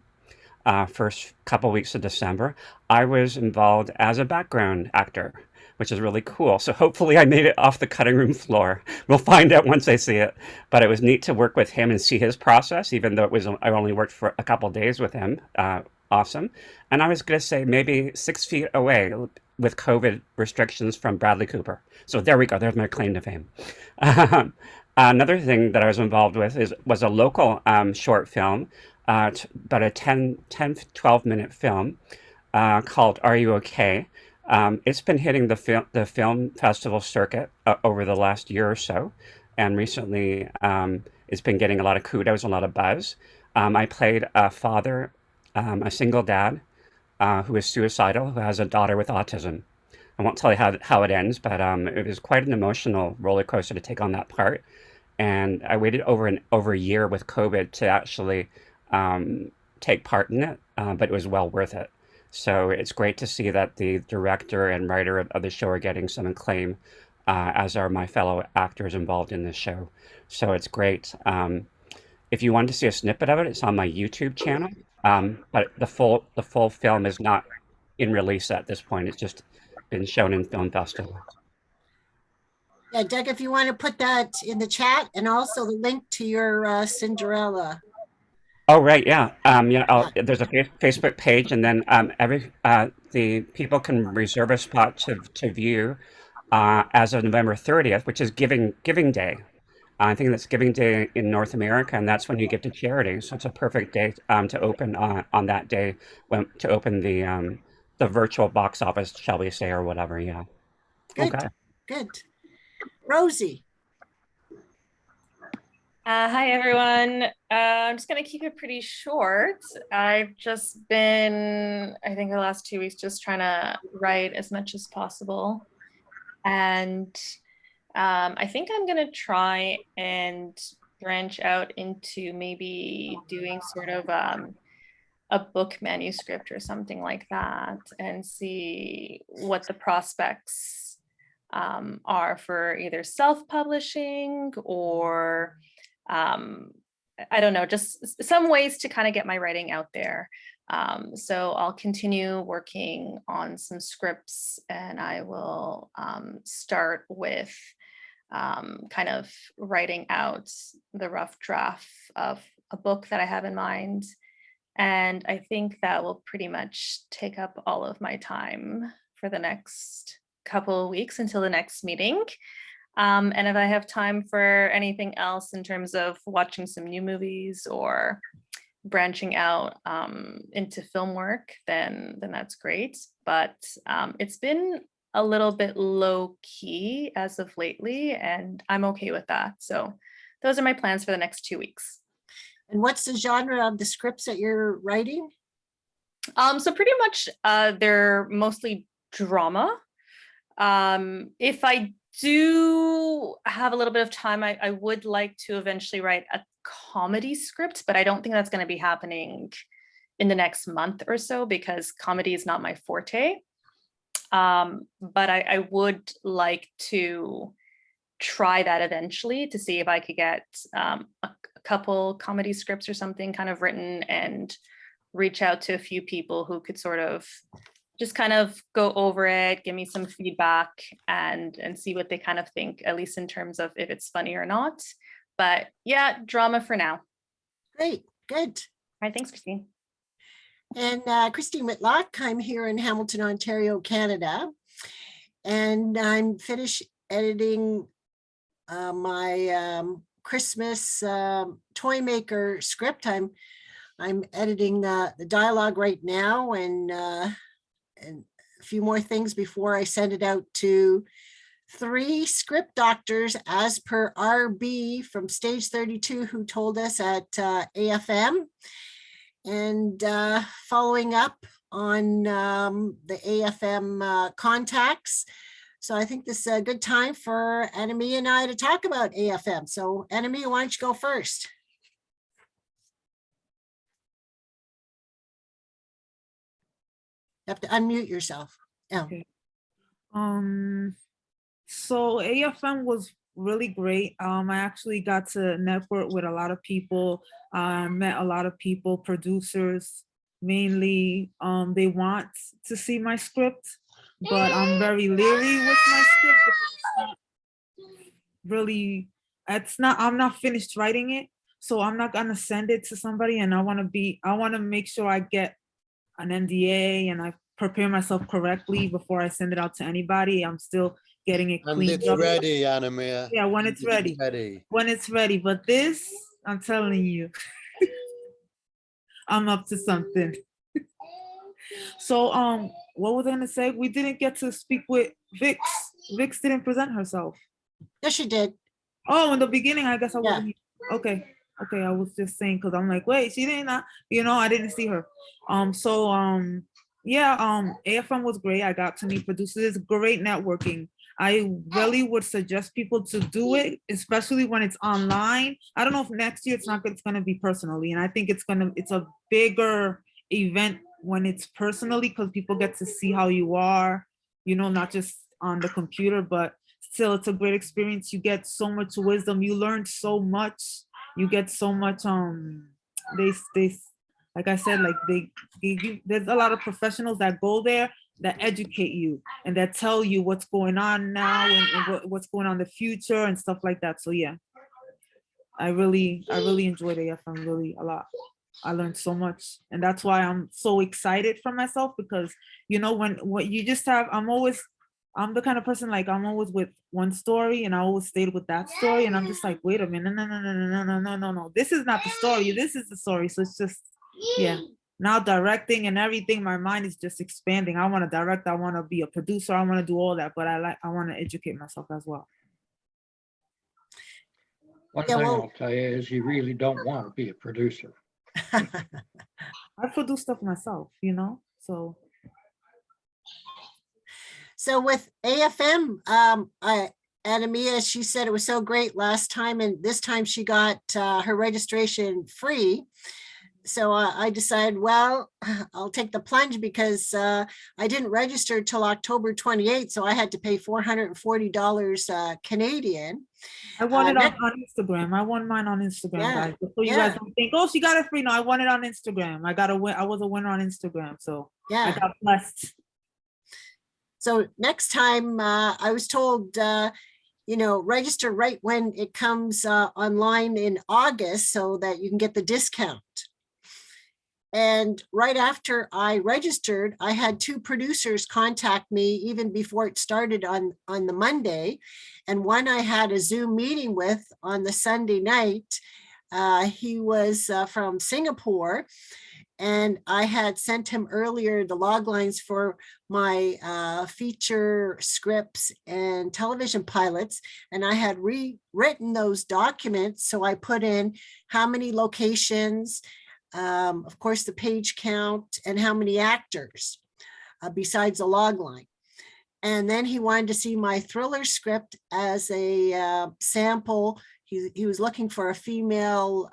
first couple weeks of December. I was involved as a background actor, which is really cool. So hopefully I made it off the cutting room floor. We'll find out once I see it. But it was neat to work with him and see his process, even though I only worked for a couple days with him. Awesome. And I was going to say maybe 6 feet away with COVID restrictions from Bradley Cooper. So there we go. There's my claim to fame. Another thing that I was involved with was a local short film, about a 12 minute film called Are You Okay? It's been hitting the film festival circuit over the last year or so, and recently it's been getting a lot of kudos, a lot of buzz. I played a father, a single dad who is suicidal, who has a daughter with autism. I won't tell you how it ends, but it was quite an emotional roller coaster to take on that part. And I waited over a year with COVID to actually take part in it, but it was well worth it. So it's great to see that the director and writer of the show are getting some acclaim, as are my fellow actors involved in this show. So it's great. If you want to see a snippet of it, it's on my YouTube channel. But the full film is not in release at this point. It's just been shown in film festivals. Yeah, Doug, if you want to put that in the chat, and also the link to your Cinderella. Oh, right, yeah. There's a Facebook page, and then the people can reserve a spot to view as of November 30th, which is Giving Day. I think that's Giving Day in North America, and that's when you give to charity. So it's a perfect day to open on that day, to open the virtual box office, shall we say, or whatever. Yeah. Good. Okay. Good. Rosie. Hi, everyone. I'm just going to keep it pretty short. I've just been, I think the last 2 weeks, just trying to write as much as possible. And I think I'm going to try and branch out into maybe doing sort of a book manuscript or something like that, and see what the prospects are for either self-publishing or I don't know, just some ways to kind of get my writing out there. So I'll continue working on some scripts, and I will start with kind of writing out the rough draft of a book that I have in mind. And I think that will pretty much take up all of my time for the next couple of weeks until the next meeting. And if I have time for anything else in terms of watching some new movies or branching out into film work, then that's great. But it's been a little bit low key as of lately, and I'm okay with that. So those are my plans for the next 2 weeks. And what's the genre of the scripts that you're writing? So pretty much they're mostly drama. If I do have a little bit of time, I would like to eventually write a comedy script, but I don't think that's going to be happening in the next month or so, because comedy is not my forte. But I would like to try that eventually to see if I could get a couple comedy scripts or something kind of written, and reach out to a few people who could sort of just kind of go over it, give me some feedback, and see what they kind of think, at least in terms of if it's funny or not. But yeah, drama for now. Great, good. All right, thanks, Christine. And Christine Whitlock, I'm here in Hamilton, Ontario, Canada. And I'm finished editing my Christmas toy maker script. I'm editing the dialogue right now, and a few more things before I send it out to 3 script doctors, as per RB from Stage 32, who told us at AFM, and following up on the AFM contacts. So I think this is a good time for Anamia and I to talk about AFM. So Anamia, why don't you go first? You have to unmute yourself. Yeah. Okay. So AFM was really great. I actually got to network with a lot of people, met a lot of people, producers, mainly. They want to see my script, but I'm very leery with my script because it's not really, I'm not finished writing it. So I'm not gonna send it to somebody, and I wanna make sure I get an NDA and I prepare myself correctly before I send it out to anybody. I'm still getting it And cleaned it's up. ready, Anamia. Yeah, when it's ready. When it's ready. But this, I'm telling you, I'm up to something. So what was I gonna say? We didn't get to speak with Vix. Vix didn't present herself. Yes, she did. Oh, in the beginning, I guess I Yeah. wasn't here. Okay. Okay, I was just saying because I'm like, wait, she didn't, I didn't see her. AFM was great. I got to meet producers, great networking. I really would suggest people to do it, especially when it's online. I don't know if next year it's gonna be personally, and I think it's a bigger event when it's personally because people get to see how you are, not just on the computer, but still it's a great experience. You get so much wisdom. You learn so much. You get so much, they like I said, like there's a lot of professionals that go there that educate you and that tell you what's going on now and what's going on in the future and stuff like that. So yeah, I really enjoyed AFM really a lot. I learned so much, and that's why I'm so excited for myself because what you just have, I'm the kind of person, like I'm always with one story and I always stayed with that story, and I'm just like, wait a minute, no, this is not the story, this is the story. So it's just, yeah. Now directing and everything, my mind is just expanding. I want to direct, I want to be a producer, I want to do all that, but I want to educate myself as well. One thing I'll tell you is you really don't want to be a producer. I produce stuff myself, so. So with AFM, Anamia, she said it was so great last time, and this time she got her registration free. So I decided, well, I'll take the plunge because I didn't register till October 28th, so I had to pay $440 Canadian. I won it on Instagram. I won mine on Instagram, guys. Before you guys don't think, oh, she got it free. No, I won it on Instagram. I was a winner on Instagram, so I got blessed. So next time I was told, register right when it comes online in August so that you can get the discount. And right after I registered, I had 2 producers contact me even before it started on the Monday. And one I had a Zoom meeting with on the Sunday night. He was from Singapore. And I had sent him earlier the log lines for my feature scripts and television pilots. And I had rewritten those documents. So I put in how many locations, of course, the page count, and how many actors besides the log line. And then he wanted to see my thriller script as a sample. He was looking for a female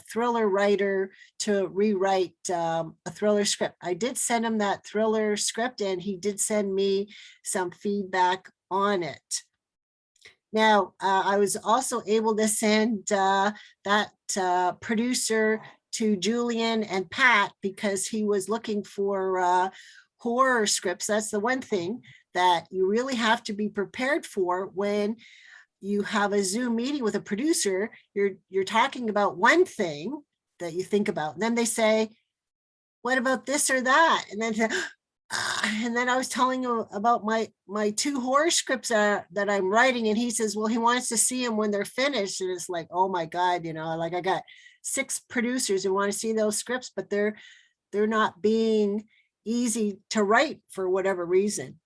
thriller writer to rewrite a thriller script. I did send him that thriller script, and he did send me some feedback on it. Now, I was also able to send that producer to Julian and Pat because he was looking for horror scripts. That's the one thing that you really have to be prepared for when you have a Zoom meeting with a producer. You're talking about one thing that you think about, and then they say, what about this or that? And then I was telling him about my 2 horror scripts that I'm writing, and he says, well, he wants to see them when they're finished. And it's like, oh my God, like I got 6 producers who want to see those scripts, but they're not being easy to write for whatever reason.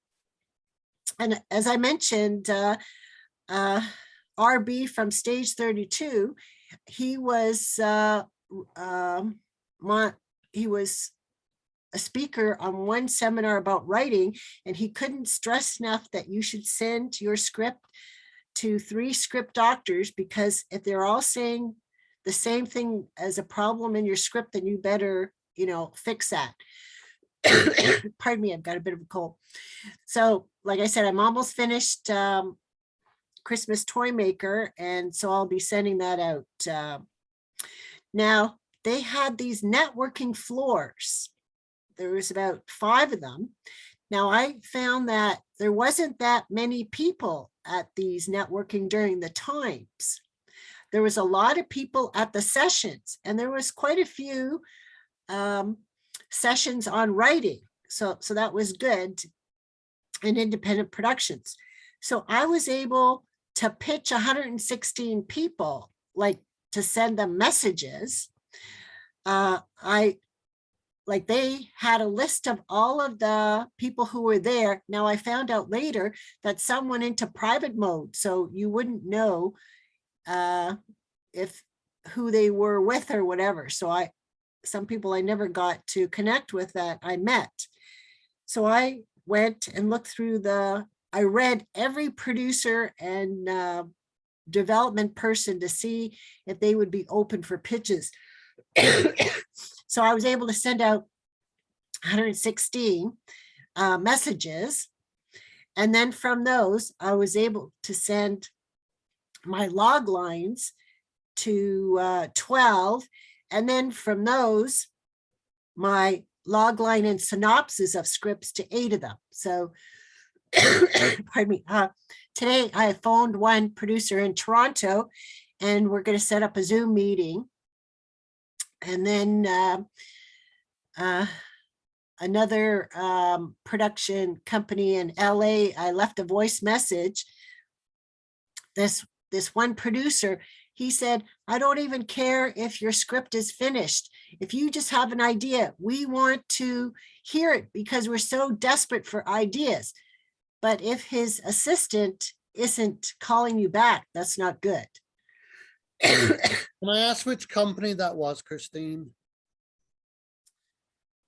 And as I mentioned, RB from Stage 32, he was a speaker on one seminar about writing, and he couldn't stress enough that you should send your script to 3 script doctors, because if they're all saying the same thing as a problem in your script, then you better, you know, fix that. Pardon me, I've got a bit of a cold. So like I said, I'm almost finished Christmas Toy Maker, and so I'll be sending that out. Now, they had these networking floors. There was about 5 of them. Now, I found that there wasn't that many people at these networking during the times. There was a lot of people at the sessions, and there was quite a few sessions on writing. So that was good, and independent productions. So I was able to pitch 116 people, like to send them messages. They had a list of all of the people who were there. Now I found out later that some went into private mode, so you wouldn't know if who they were with or whatever. So some people I never got to connect with that I met. So I went and looked through I read every producer and development person to see if they would be open for pitches. So I was able to send out 116 messages. And then from those, I was able to send my log lines to 12. And then from those, my log line and synopsis of scripts to 8 of them. So, pardon me, today I phoned one producer in Toronto, and we're going to set up a Zoom meeting. And then another production company in LA, I left a voice message. This one producer, he said, I don't even care if your script is finished. If you just have an idea, we want to hear it because we're so desperate for ideas. But if his assistant isn't calling you back, that's not good. Can I ask which company that was, Christine?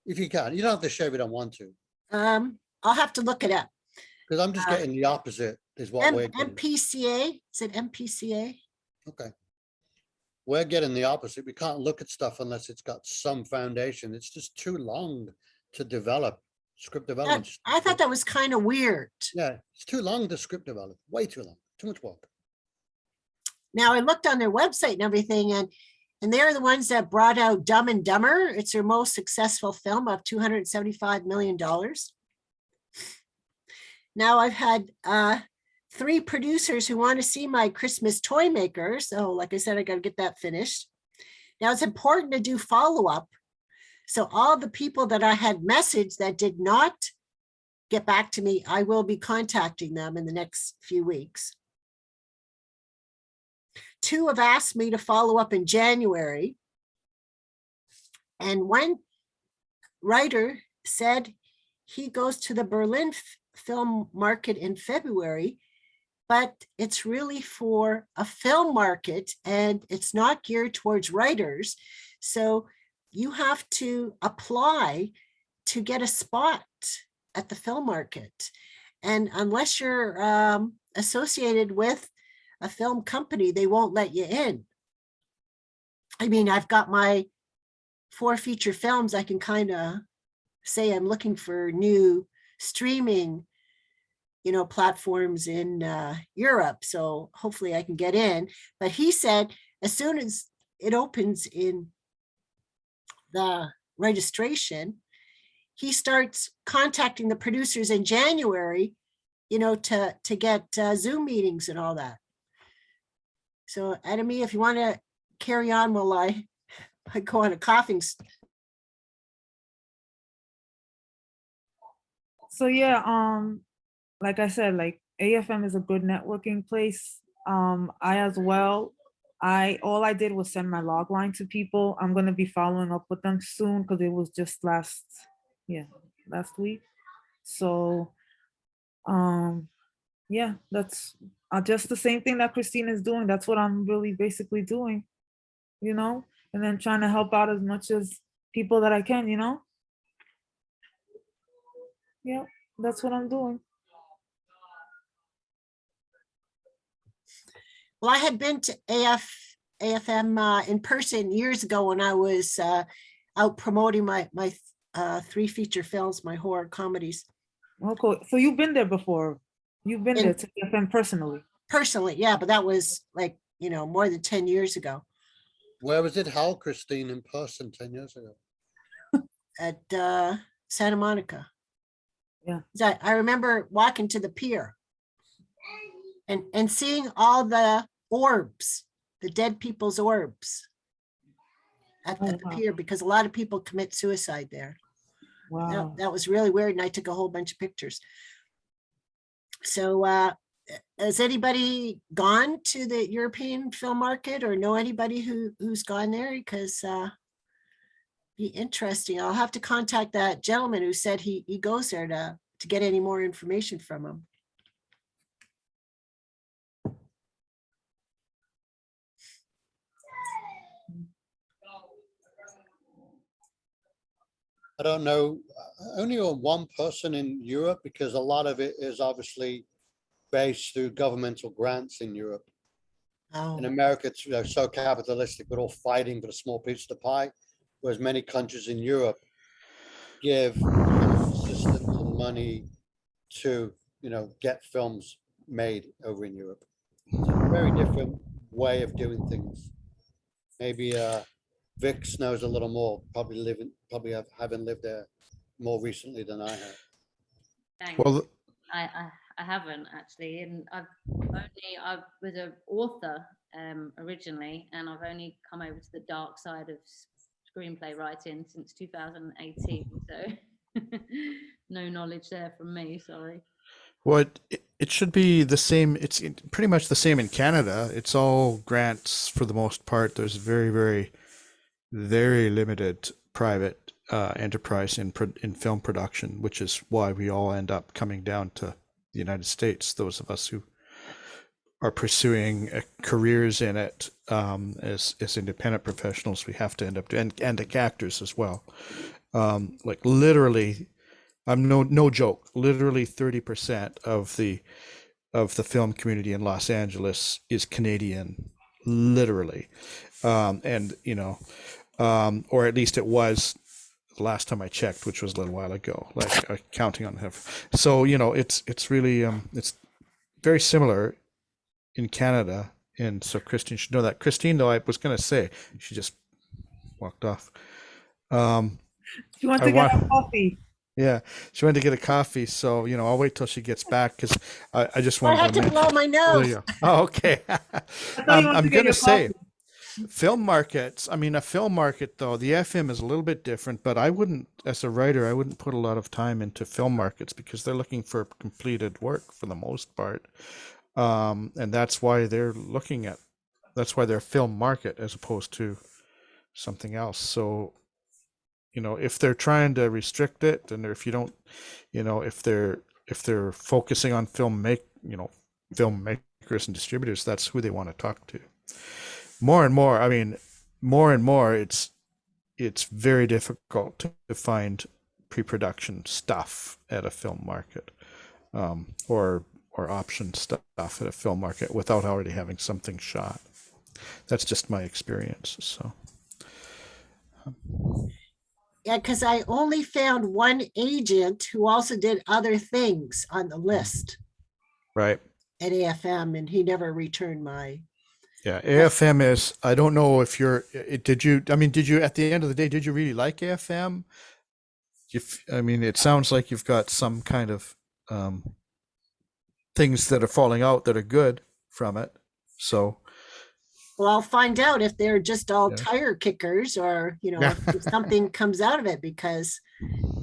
If you can, you don't have to share if you don't want to. I'll have to look it up. Because I'm just getting the opposite is what we're getting. MPCA, is it MPCA? Okay. We're getting the opposite. We can't look at stuff unless it's got some foundation. It's just too long to develop. Script development. I thought that was kind of weird. Yeah, it's too long to script develop. Way too long. Too much work. Now I looked on their website and everything, and they're the ones that brought out Dumb and Dumber. It's their most successful film of $275 million. Now I've had 3 producers who want to see my Christmas Toy Maker. So like I said, I got to get that finished. Now it's important to do follow-up. So all the people that I had messaged that did not get back to me, I will be contacting them in the next few weeks. 2 have asked me to follow up in January. And one writer said he goes to the Berlin film market in February, but it's really for a film market and it's not geared towards writers. So you have to apply to get a spot at the film market. And unless you're associated with a film company, they won't let you in. I mean, I've got my 4 feature films. I can kind of say I'm looking for new streaming, platforms in Europe. So hopefully I can get in. But he said, as soon as it opens in the registration, he starts contacting the producers in January, to get Zoom meetings and all that. So Anamia, if you want to carry on while I go on a coughing. So yeah, like I said, like AFM is a good networking place. I as well, all I did was send my log line to people. I'm gonna be following up with them soon because it was just last week. So yeah, that's just the same thing that Christine is doing. That's what I'm really basically doing, and then trying to help out as much as people that I can, Yeah, that's what I'm doing. Well, I had been to AFM in person years ago when I was out promoting my 3 feature films, my horror comedies. Okay, so you've been there before. You've been And- there to FM personally. Personally, yeah, but that was like, more than 10 years ago Where was it held, Christine, in person 10 years ago? at Santa Monica. Yeah. I remember walking to the pier and seeing all the orbs, the dead people's orbs at the wow. pier, because a lot of people commit suicide there. Wow. That was really weird, and I took a whole bunch of pictures. So has anybody gone to the European film market or know anybody who's gone there? Because be interesting. I'll have to contact that gentleman who said he goes there to get any more information from him. I don't know, only one person in Europe, because a lot of it is obviously based through governmental grants in Europe. Oh, In America, it's so capitalistic, we're all fighting for a small piece of the pie, whereas many countries in Europe give assistance and money to, get films made over in Europe. It's a very different way of doing things. Maybe Vix knows a little more, probably haven't lived there more recently than I have. Thanks. Well, I haven't actually, and I was an author originally, and I've only come over to the dark side of screenplay writing since 2018. So no knowledge there from me. Sorry. well, it should be the same. It's pretty much the same in Canada. It's all grants for the most part. There's very, very, very limited private enterprise in film production, which is why we all end up coming down to the United States. Those of us who are pursuing careers in it as independent professionals, we have to end up doing, and actors as well. Like literally, I'm no joke. Literally 30% of the film community in Los Angeles is Canadian, literally, and or at least it was the last time I checked, which was a little while ago. Like counting on her. So it's really it's very similar in Canada, and so Christine should know that. Christine, though, I was going to say, she just walked off. She wants to get a coffee. Yeah, she went to get a coffee, so I'll wait till she gets back because I just wanted I had to blow my There nose. you go. Oh, okay. I'm going to say, film markets. I mean, a film market though, the FM is a little bit different, but I wouldn't, as a writer, I wouldn't put a lot of time into film markets because they're looking for completed work for the most part, and that's why they're film market as opposed to something else. So if they're trying to restrict it, and if you don't, if they're focusing on filmmakers and distributors, that's who they want to talk to. More and more, it's very difficult to find pre-production stuff at a film market, or option stuff at a film market without already having something shot. That's just my experience. So. Yeah, because I only found one agent who also did other things on the list Right. at AFM, and he never returned my. Yeah, AFM is, I don't know if did you at the end of the day, did you really like AFM? It sounds like you've got some kind of things that are falling out that are good from it. So. Well, I'll find out if they're just all tire kickers or, if something comes out of it, because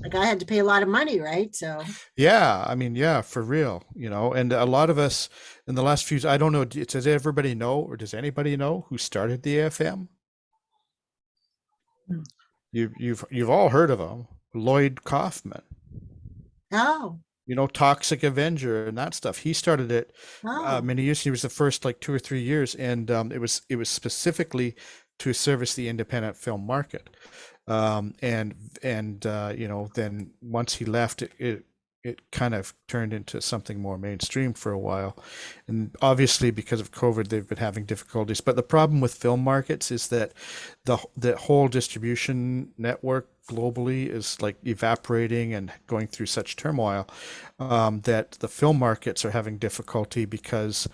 like I had to pay a lot of money, right? So. Yeah, for real, and a lot of us in the last few, I don't know, does everybody know, or does anybody know who started the AFM? You've all heard of him, Lloyd Kaufman. Oh. Toxic Avenger and that stuff. He started it many years. He was the first 2 or 3 years, and it was specifically to service the independent film market. Then once he left, it kind of turned into something more mainstream for a while. And obviously because of COVID, they've been having difficulties. But the problem with film markets is that the whole distribution network globally is like evaporating and going through such turmoil, that the film markets are having difficulty because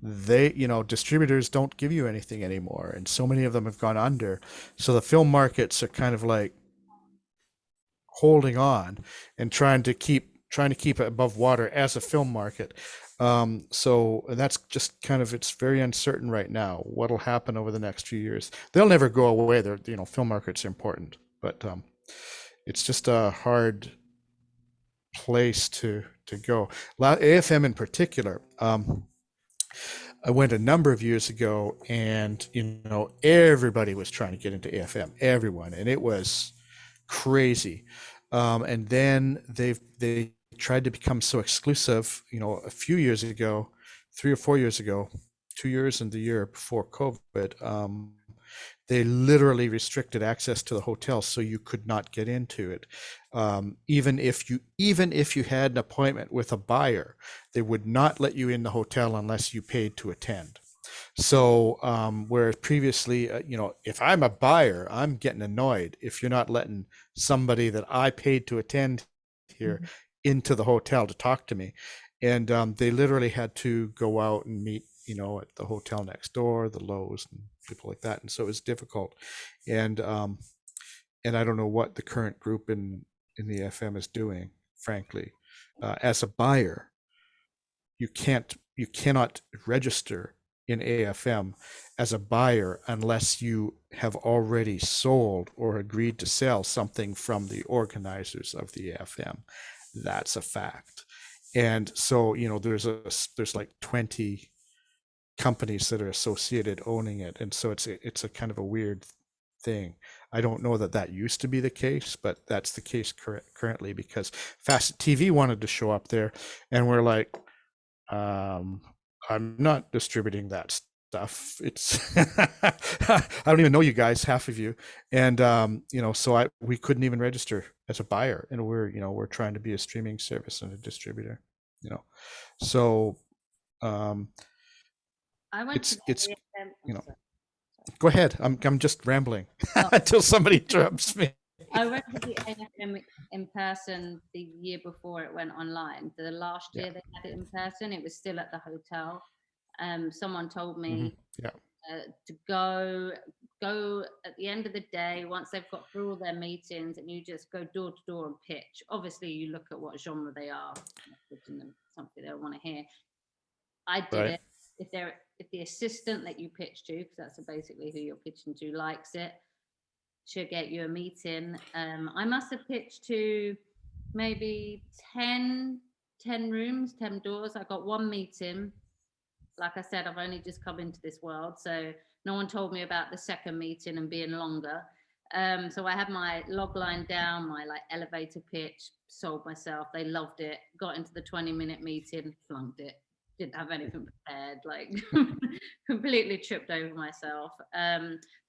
they, distributors don't give you anything anymore. And so many of them have gone under. So the film markets are kind of like holding on and trying to keep it above water as a film market. So that's just kind of, it's very uncertain right now what'll happen over the next few years. They'll never go away. They're, film markets are important, but it's just a hard place to go. AFM in particular. I went a number of years ago, and everybody was trying to get into AFM, everyone, and it was crazy. And then they tried to become so exclusive, a few years ago, 3 or 4 years ago, 2 years and the year before COVID. They literally restricted access to the hotel, so you could not get into it. Even if you had an appointment with a buyer, they would not let you in the hotel unless you paid to attend. So whereas previously, if I'm a buyer, I'm getting annoyed if you're not letting somebody that I paid to attend here into the hotel to talk to me. And they literally had to go out and meet, at the hotel next door, the Lowe's and people like that. And so it was difficult. And I don't know what the current group in the FM is doing, frankly. As a buyer, you cannot register in AFM as a buyer unless you have already sold or agreed to sell something from the organizers of the AFM. That's a fact. And so, there's like 20 companies that are associated owning it. And so it's a kind of a weird thing. I don't know that used to be the case, but that's the case currently, because Facet TV wanted to show up there, and we're like, I'm not distributing that stuff. It's I don't even know you guys, half of you, and so we couldn't even register as a buyer, and we're trying to be a streaming service and a distributor, so I went to it's the AFM, go ahead. I'm just rambling until somebody interrupts me. I went to the AFM in person the year before it went online. The last year they had it in person, it was still at the hotel. Someone told me to go at the end of the day, once they've got through all their meetings, and you just go door to door and pitch. Obviously, you look at what genre they are, pitching them something they want to hear. I did it. If the assistant that you pitch to, because that's basically who you're pitching to, likes it, she'll get you a meeting. I must have pitched to maybe 10 rooms, 10 doors. I got one meeting. Like I said, I've only just come into this world, so no one told me about the second meeting and being longer. So I had my log line down, my elevator pitch, sold myself. They loved it. Got into the 20-minute meeting, flunked it. Didn't have anything prepared, completely tripped over myself.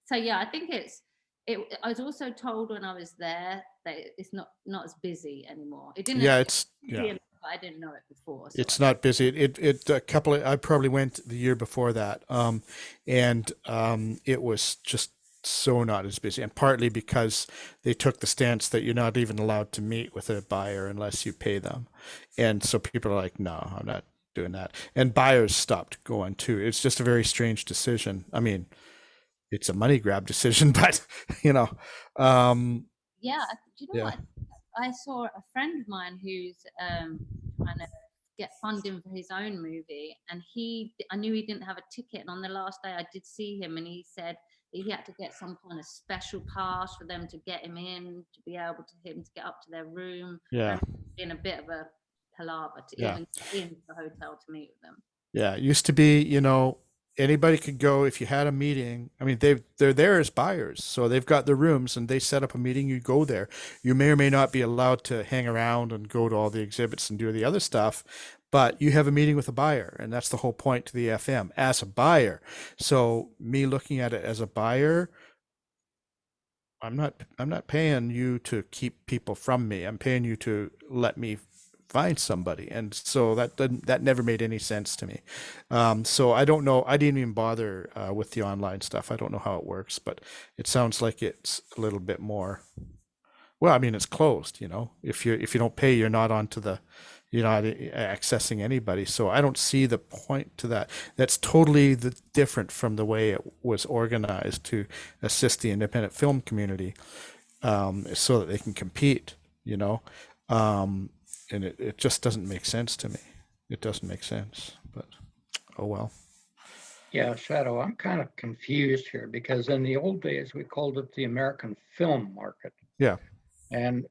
So yeah, I think I was also told when I was there that it's not as busy anymore. It didn't. But I didn't know it before. So it's not busy. I probably went the year before that, and it was just so not as busy, and partly because they took the stance that you're not even allowed to meet with a buyer unless you pay them, and so people are like, no, I'm not doing that, and buyers stopped going too. It's just a very strange decision. I mean, it's a money grab decision, but yeah, do you know what? I saw a friend of mine who's trying to get funding for his own movie, and I knew he didn't have a ticket, and on the last day I did see him, and he said he had to get some kind of special pass for them to get him in, to be able to get up to their room. Yeah, in a bit of a palaver to even get into the hotel to meet with them. Yeah, it used to be, anybody could go if you had a meeting. I mean, they're there as buyers, so they've got the rooms and they set up a meeting. You go there. You may or may not be allowed to hang around and go to all the exhibits and do the other stuff, but you have a meeting with a buyer, and that's the whole point to the FM as a buyer. So me looking at it as a buyer, I'm not paying you to keep people from me. I'm paying you to let me find somebody. And so that never made any sense to me. So I don't know. I didn't even bother with the online stuff. I don't know how it works, but it sounds like it's a little bit more. Well, I mean, it's closed, you know. If you don't pay, you're not you're not accessing anybody. So I don't see the point to that. That's totally different from the way it was organized to assist the independent film community, so that they can compete, you know. And it just doesn't make sense to me. It doesn't make sense, but oh well. Yeah, Shadow, I'm kind of confused here because in the old days, we called it the American film market. Yeah. And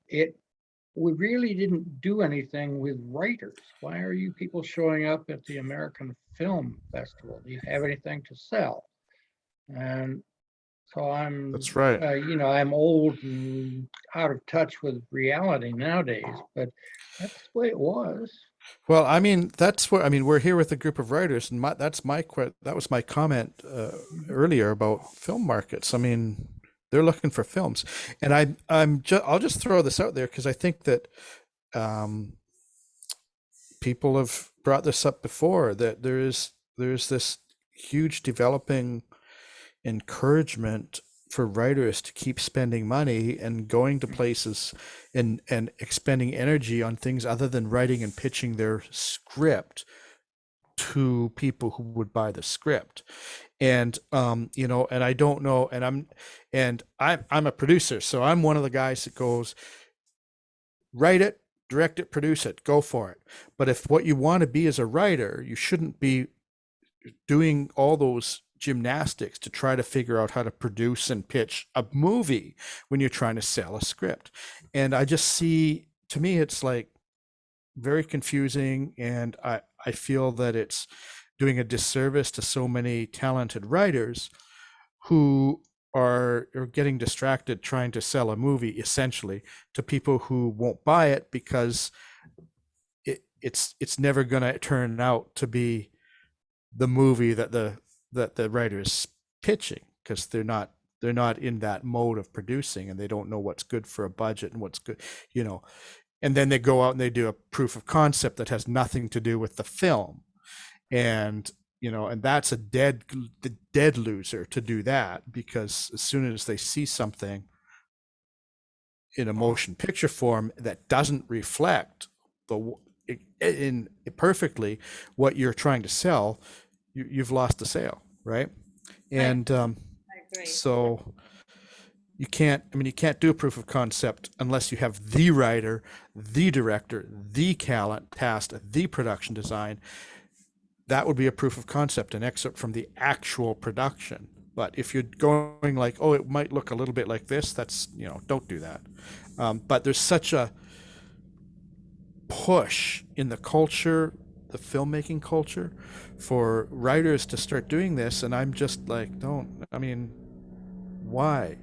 we really didn't do anything with writers. Why are you people showing up at the American Film Festival? Do you have anything to sell? And so That's right. I'm old and out of touch with reality nowadays, but that's the way it was. Well, I mean, we're here with a group of writers, and that was my comment earlier about film markets. I mean, they're looking for films, and I'll just throw this out there because I think that people have brought this up before, that there's this huge developing encouragement for writers to keep spending money and going to places and expending energy on things other than writing and pitching their script to people who would buy the script. And and I don't know, and I'm a producer, so I'm one of the guys that goes, write it, direct it, produce it, go for it. But if what you want to be as a writer, you shouldn't be doing all those gymnastics to try to figure out how to produce and pitch a movie when you're trying to sell a script. And I just see, to me, it's like very confusing, and I feel that it's doing a disservice to so many talented writers who are getting distracted trying to sell a movie essentially to people who won't buy it because it's never going to turn out to be the movie that the writer is pitching, because they're not in that mode of producing, and they don't know what's good for a budget and what's good, you know. And then they go out and they do a proof of concept that has nothing to do with the film, and and that's the dead loser to do that, because as soon as they see something in a motion picture form that doesn't reflect in perfectly what you're trying to sell, you've lost the sale, right? And so you can't do a proof of concept unless you have the writer, the director, the talent, cast, the production design. That would be a proof of concept, an excerpt from the actual production. But if you're going like, oh, it might look a little bit like this, that's, don't do that. But there's such a push in the culture, the filmmaking culture, for writers to start doing this, and I'm just like, why?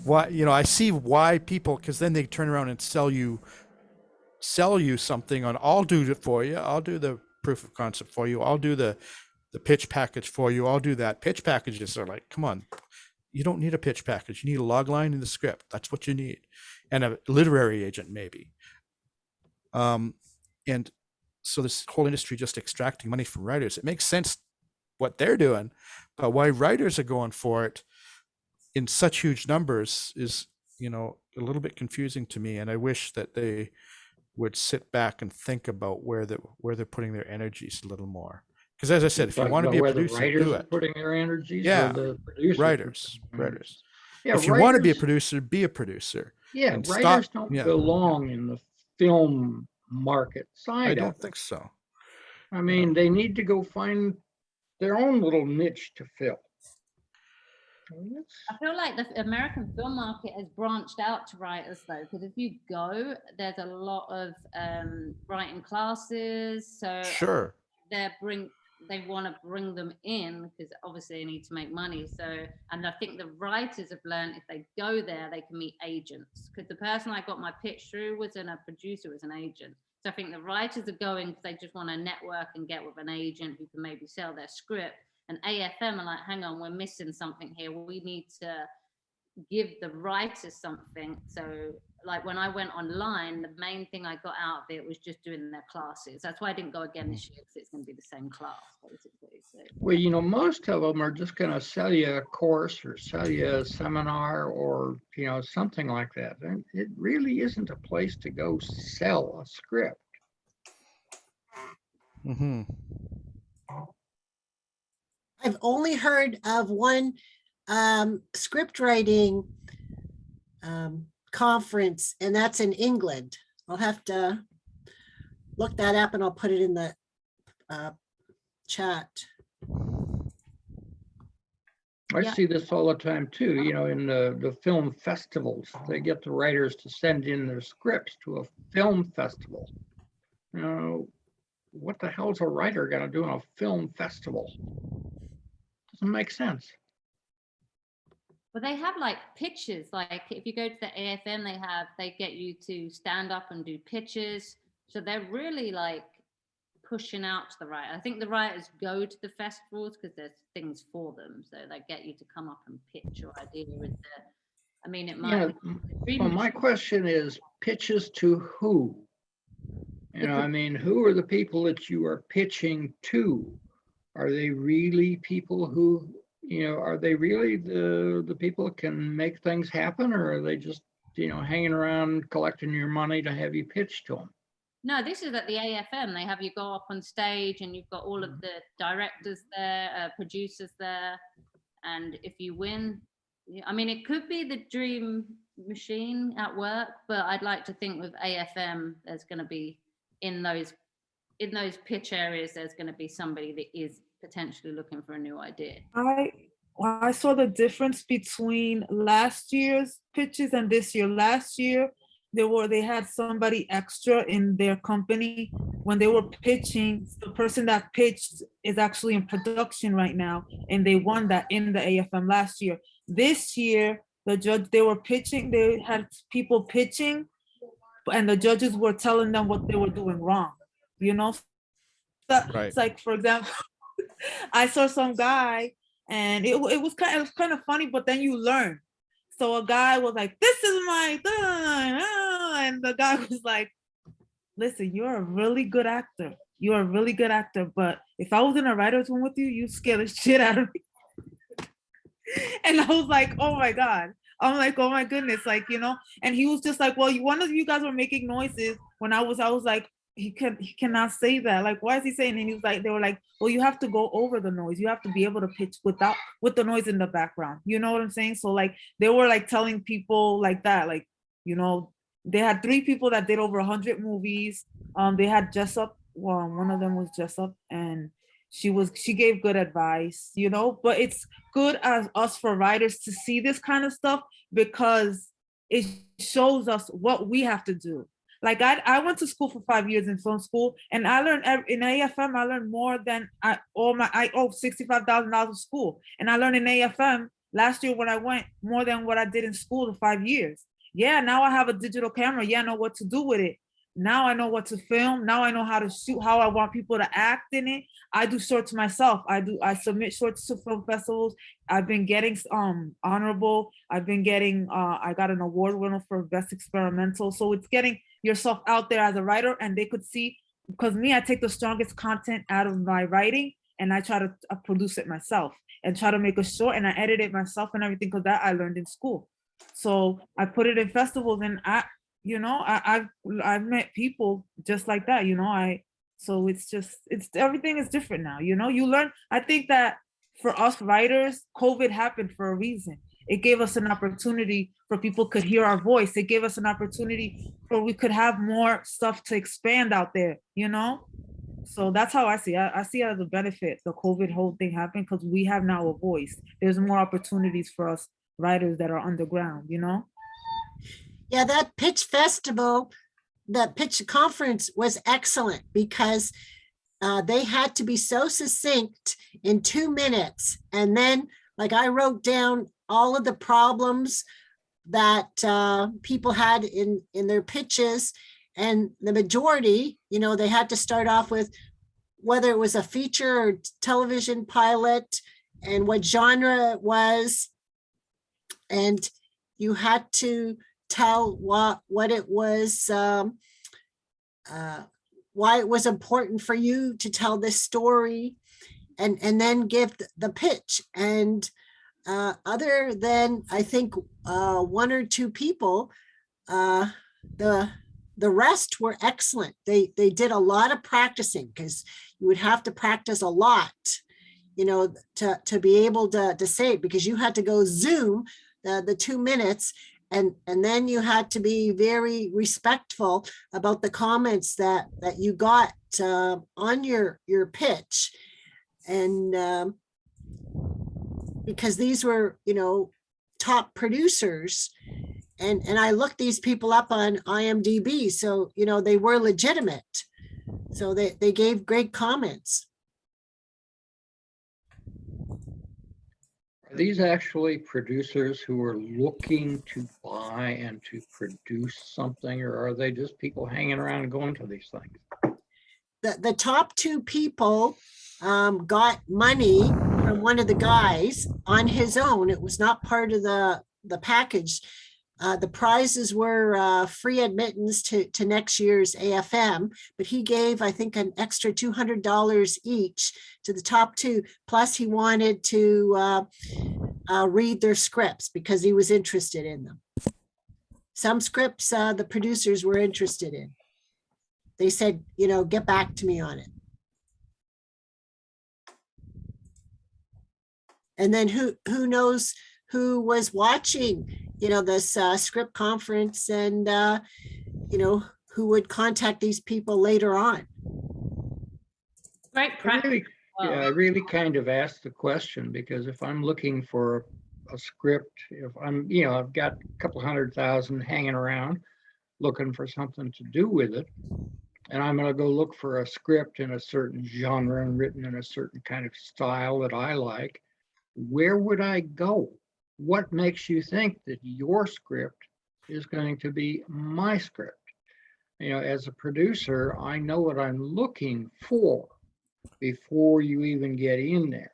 Why? I see why people, because then they turn around and sell you something on, I'll do it for you, I'll do the proof of concept for you, I'll do the pitch package for you, I'll do that. Pitch packages are like, come on, you don't need a pitch package, you need a log line in the script, that's what you need, and a literary agent maybe. And so this whole industry just extracting money from writers, it makes sense what they're doing, but why writers are going for it in such huge numbers is, a little bit confusing to me. And I wish that they would sit back and think about where they're putting their energies a little more. Because as I said, if you want to be a producer, do it. Putting their energies, yeah, the producers, writers. Yeah, if you want to be a producer, be a producer. Yeah, and writers don't belong in the film market side. I don't think so. I mean, they need to go find their own little niche to fill. I feel like the American film market has branched out to writers though, because if you go, there's a lot of writing classes. So sure, they want to bring them in because obviously they need to make money. So, and I think the writers have learned if they go there, they can meet agents. Because the person I got my pitch through wasn't a producer, was an agent. So I think the writers are going because they just want to network and get with an agent who can maybe sell their script. And AFM are like, hang on, we're missing something here. We need to give the writers something. So like when I went online, the main thing I got out of it was just doing their classes. That's why I didn't go again this year, because it's going to be the same class basically. So, Well, most of them are just going to sell you a course or sell you a seminar or, something like that. And it really isn't a place to go sell a script. Mm-hmm. I've only heard of one script writing conference, and that's in England. I'll have to look that up and I'll put it in the chat. I see this all the time too, in the film festivals. They get the writers to send in their scripts to a film festival. What the hell's a writer gonna do in a film festival? Doesn't make sense. but they have like pitches. Like if you go to the AFM, they get you to stand up and do pitches. So they're really like pushing out to the writer. I think the writers go to the festivals because there's things for them. So they get you to come up and pitch your idea with the, it might be. Well, my question is pitches to who? Who are the people that you are pitching to? Are they really people who, are they really the people that can make things happen, or are they just, hanging around collecting your money to have you pitch to them? No, this is at the AFM. They have you go up on stage and you've got all of the directors there, producers there. And if you win, it could be the dream machine at work, but I'd like to think with AFM, there's going to be in those pitch areas, there's going to be somebody that is potentially looking for a new idea. I saw the difference between last year's pitches and this year. Last year, they had somebody extra in their company when they were pitching. The person that pitched is actually in production right now, and they won that in the AFM last year. This year, the judge, they had people pitching, and the judges were telling them what they were doing wrong. Right. It's like, for example, I saw some guy, and it was kind of funny, but then you learn. So a guy was like, "This is my thing," and the guy was like, "Listen, you're a really good actor. You're a really good actor, but if I was in a writer's room with you, you scare the shit out of me." And I was like, "Oh my God." I'm like, "Oh my goodness," and he was just like, "Well, one of you guys were making noises when I was like, he cannot say that. Like, why is he saying?" And he was like, they were like, "Well, you have to go over the noise. You have to be able to pitch with the noise in the background." You know what I'm saying? So like, they were like telling people like that, like, they had 3 people that did over 100 movies. They had Jessup. Well, one of them was Jessup, and she gave good advice, but it's good as us for writers to see this kind of stuff, because it shows us what we have to do. Like I went to school for 5 years in film school, and I learned in AFM, I learned more than I owe $65,000 of school. And I learned in AFM last year when I went more than what I did in school in 5 years. Yeah, now I have a digital camera. Yeah, I know what to do with it. Now I know what to film. Now I know how to shoot, how I want people to act in it. I do shorts myself. I submit shorts to film festivals. I've been getting honorable. I've been getting, I got an award winner for best experimental. So it's getting yourself out there as a writer, and they could see, because me, I take the strongest content out of my writing and I try to produce it myself and try to make a short, and I edit it myself and everything, because that I learned in school. So I put it in festivals, and I've met people just like that, so it's everything is different now, you learn. I think that for us writers, COVID happened for a reason. It gave us an opportunity for people could hear our voice. It gave us an opportunity for we could have more stuff to expand out there, So that's how I see it. I see it as a benefit, the COVID whole thing happened, because we have now a voice. There's more opportunities for us writers that are underground, Yeah, that pitch festival, that pitch conference was excellent, because they had to be so succinct in 2 minutes. And then, like, I wrote down all of the problems that people had in their pitches, and the majority, they had to start off with whether it was a feature or television pilot and what genre it was. And you had to tell what it was, why it was important for you to tell this story, and then give the pitch. And other than, I think, one or two people, the rest were excellent. They did a lot of practicing, because you would have to practice a lot, you know, to be able to say it, because you had to go Zoom the 2 minutes, and then you had to be very respectful about the comments that you got on your pitch. And because these were, you know, top producers, and I looked these people up on IMDb, so, you know, they were legitimate. So they gave great comments. Are these actually producers who are looking to buy and to produce something, or are they just people hanging around and going to these things? The top two people got money from one of the guys on his own. It was not part of the package. The prizes were free admittance to next year's AFM, but he gave, I think, an extra $200 each to the top two. Plus, he wanted to read their scripts because he was interested in them. Some scripts the producers were interested in. They said, you know, get back to me on it. And then who knows who was watching, you know, this script conference, and, you know, who would contact these people later on. Right. I really kind of asked the question, because if I'm looking for a script, if I'm, you know, I've got a couple 100,000 hanging around looking for something to do with it, and I'm going to go look for a script in a certain genre and written in a certain kind of style that I like, where would I go? What makes you think that your script is going to be my script? You know, as a producer, I know what I'm looking for before you even get in there.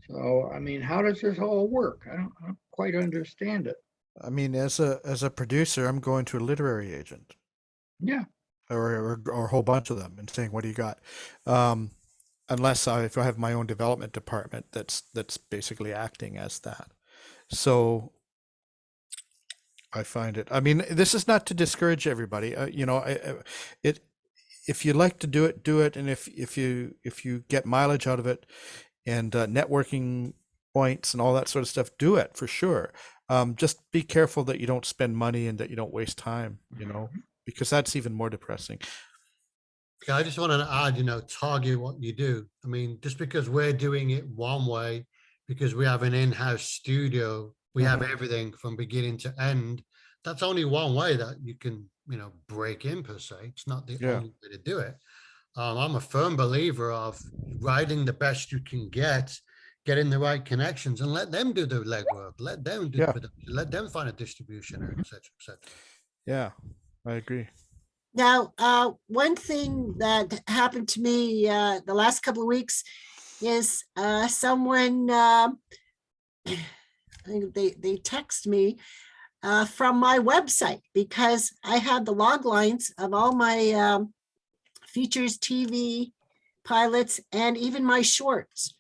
So, I mean, how does this all work? I don't quite understand it. I mean, as a producer, I'm going to a literary agent. Yeah. Or a whole bunch of them, and saying, what do you got? Unless if I have my own development department that's basically acting as that. So I find it, I mean, this is not to discourage everybody. You know, if you like to do it, do it. And if you get mileage out of it, and networking points and all that sort of stuff, do it for sure. Just be careful that you don't spend money and that you don't waste time, you know, because that's even more depressing. Yeah, I just want to add, you know, target what you do. I mean, just because we're doing it one way, because we have an in-house studio, we have everything from beginning to end. That's only one way that you can, you know, break in per se. It's not the only way to do it. I'm a firm believer of writing the best you can getting the right connections, and let them do the legwork. Let them do the production. Let them find a distribution, et cetera, et cetera. Yeah, I agree. Now, one thing that happened to me the last couple of weeks is someone, I think they text me from my website, because I had the log lines of all my features, TV pilots, and even my shorts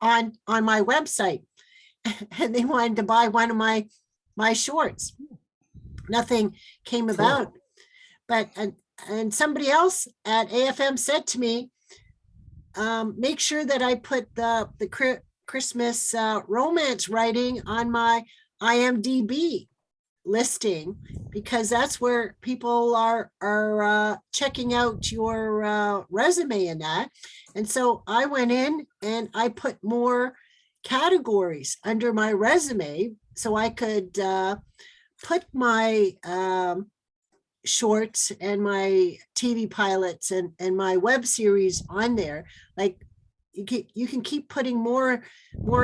on my website, and they wanted to buy one of my shorts. Nothing came about, but and somebody else at AFM said to me, make sure that I put the Christmas romance writing on my IMDb listing, because that's where people are checking out your resume and that. And so I went in and I put more categories under my resume so I could put my shorts and my TV pilots and my web series on there. Like you can keep putting more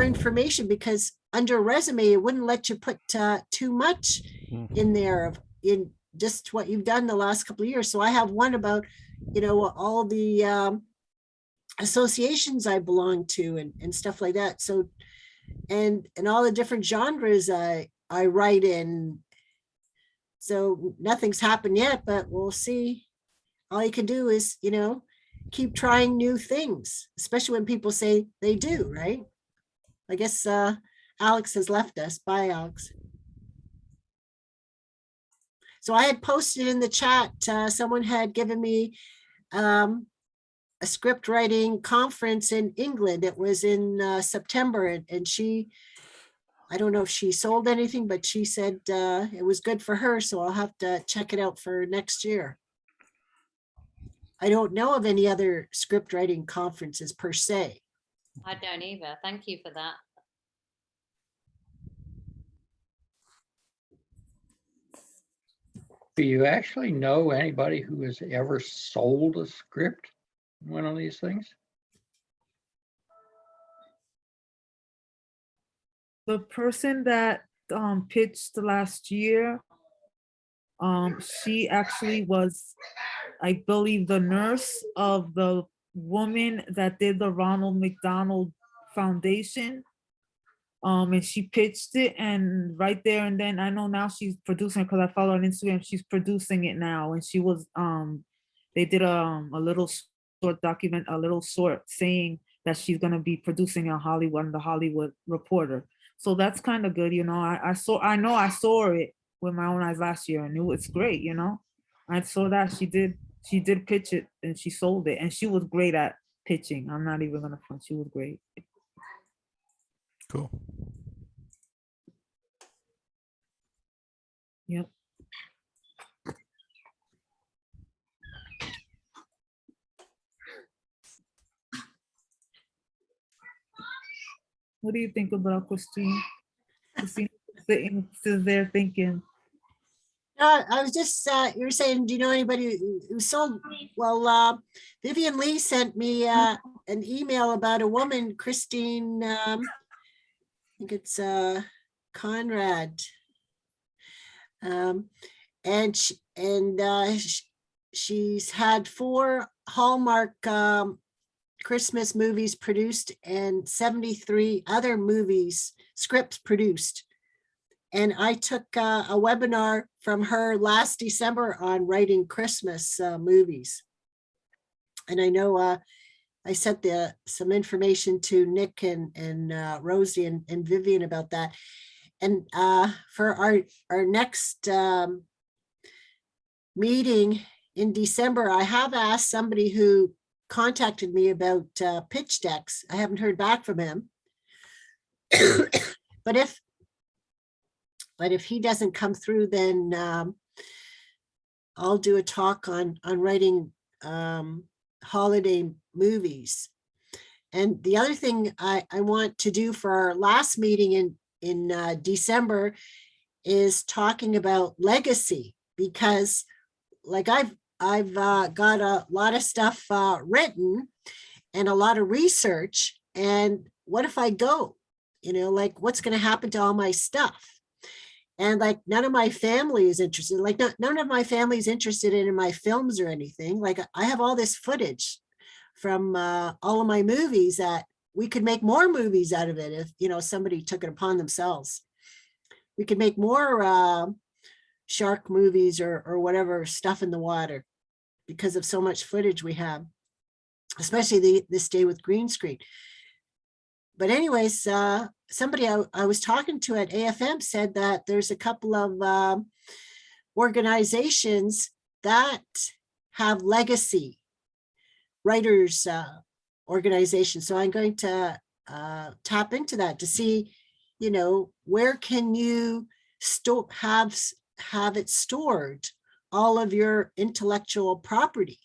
information, because under resume, it wouldn't let you put too much in there in just what you've done the last couple of years. So I have one about, you know, all the associations I belong to and stuff like that. So and all the different genres I write in. So nothing's happened yet, but we'll see. All you can do is, keep trying new things, especially when people say they do, right? I guess Alex has left us. Bye, Alex. So I had posted in the chat, someone had given me a script writing conference in England. It was in September, and she, I don't know if she sold anything, but she said it was good for her. So I'll have to check it out for next year. I don't know of any other script writing conferences per se. I don't either. Thank you for that. Do you actually know anybody who has ever sold a script in one of these things? The person that pitched last year, she actually was, I believe, the nurse of the woman that did the Ronald McDonald Foundation. And she pitched it, and right there and then, I know now she's producing, because I follow her on Instagram, she's producing it now. And she was, they did a little short document, a little short saying that she's gonna be producing on Hollywood, the Hollywood Reporter. So that's kind of good, I saw it with my own eyes last year, and it was great, I saw that she did pitch it, and she sold it, and she was great at pitching. I'm not even gonna front, she was great. Cool. Yep. What do you think about Christine? Christine sitting there thinking. I was just, you were saying, do you know anybody who sold? Well, Vivian Lee sent me an email about a woman, Christine, I think it's Conrad. And she's had 4 Hallmark Christmas movies produced and 73 other scripts produced. And I took a webinar from her last December on writing Christmas movies. And I know I sent some information to Nick and Rosie and Vivian about that. And for our next meeting in December, I have asked somebody who contacted me about pitch decks. I haven't heard back from him. But if he doesn't come through, then I'll do a talk on writing holiday movies. And the other thing I want to do for our last meeting in December is talking about legacy, because like I've got a lot of stuff written and a lot of research. And what if I go, like what's going to happen to all my stuff? And like none of my family is interested, like none of my family is interested in my films or anything. Like I have all this footage from all of my movies that we could make more movies out of it if, somebody took it upon themselves. We could make more shark movies or whatever stuff in the water because of so much footage we have, especially this day with green screen. But anyways, somebody I was talking to at AFM said that there's a couple of organizations that have legacy writers organizations. So I'm going to tap into that to see, where can you have it stored, all of your intellectual property,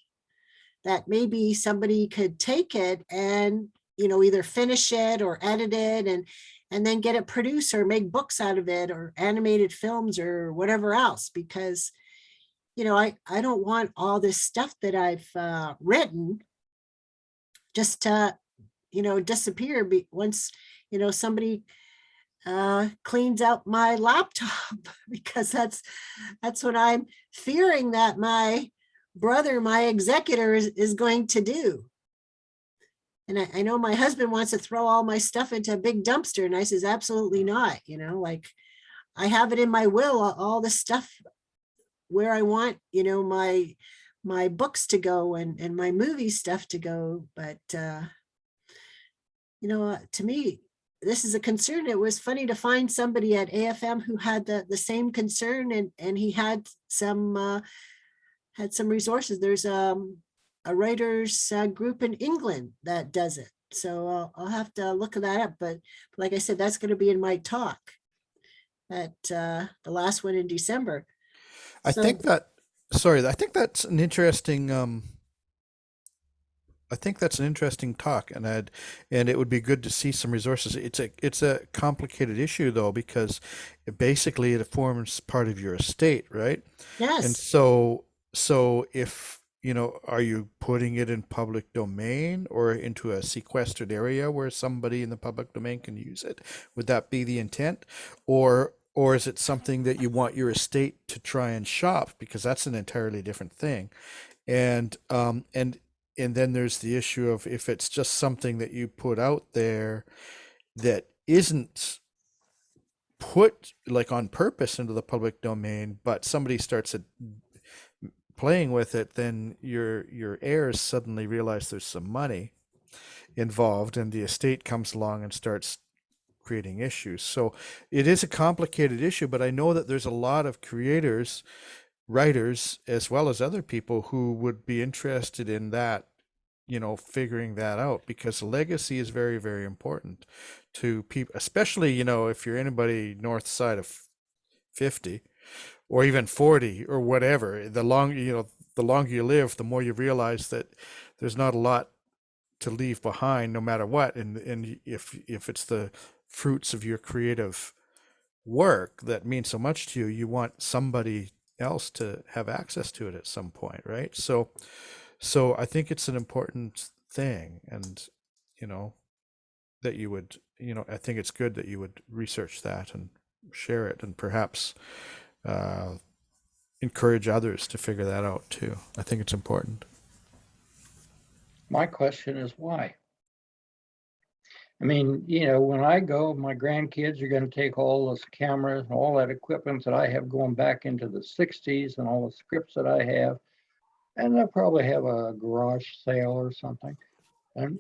that maybe somebody could take it and either finish it or edit it and then get it produced or make books out of it or animated films or whatever else. Because, I don't want all this stuff that I've written just to, disappear once, somebody cleans out my laptop, because that's what I'm fearing that my brother, my executor is going to do. And I know my husband wants to throw all my stuff into a big dumpster, and I says, absolutely not, like I have it in my will, all the stuff where I want, my books to go and my movie stuff to go. But, to me, this is a concern. It was funny to find somebody at AFM who had the same concern, and he had some resources. There's a writers group in England that does it. So I'll have to look that up. But like I said, that's going to be in my talk at the last one in December. I think that's an interesting talk, and it would be good to see some resources. It's a complicated issue though, because basically it forms part of your estate, right? Yes. And so if are you putting it in public domain or into a sequestered area where somebody in the public domain can use it? Would that be the intent? Or is it something that you want your estate to try and shop? Because that's an entirely different thing. And then there's the issue of if it's just something that you put out there that isn't put like on purpose into the public domain, but somebody starts playing with it, then your heirs suddenly realize there's some money involved, and the estate comes along and starts creating issues. So it is a complicated issue, but I know that there's a lot of creators, writers, as well as other people who would be interested in that, figuring that out, because legacy is very, very important to people, especially, if you're anybody north side of 50 or even 40 or whatever. The longer you live, the more you realize that there's not a lot to leave behind, no matter what. And if it's the fruits of your creative work that means so much to you, you want somebody else to have access to it at some point, right? So I think it's an important thing, and that you would, I think it's good that you would research that and share it, and perhaps encourage others to figure that out too. I think it's important. My question is why? I mean, when I go, my grandkids are going to take all those cameras and all that equipment that I have going back into the 60s and all the scripts that I have, and they'll probably have a garage sale or something. And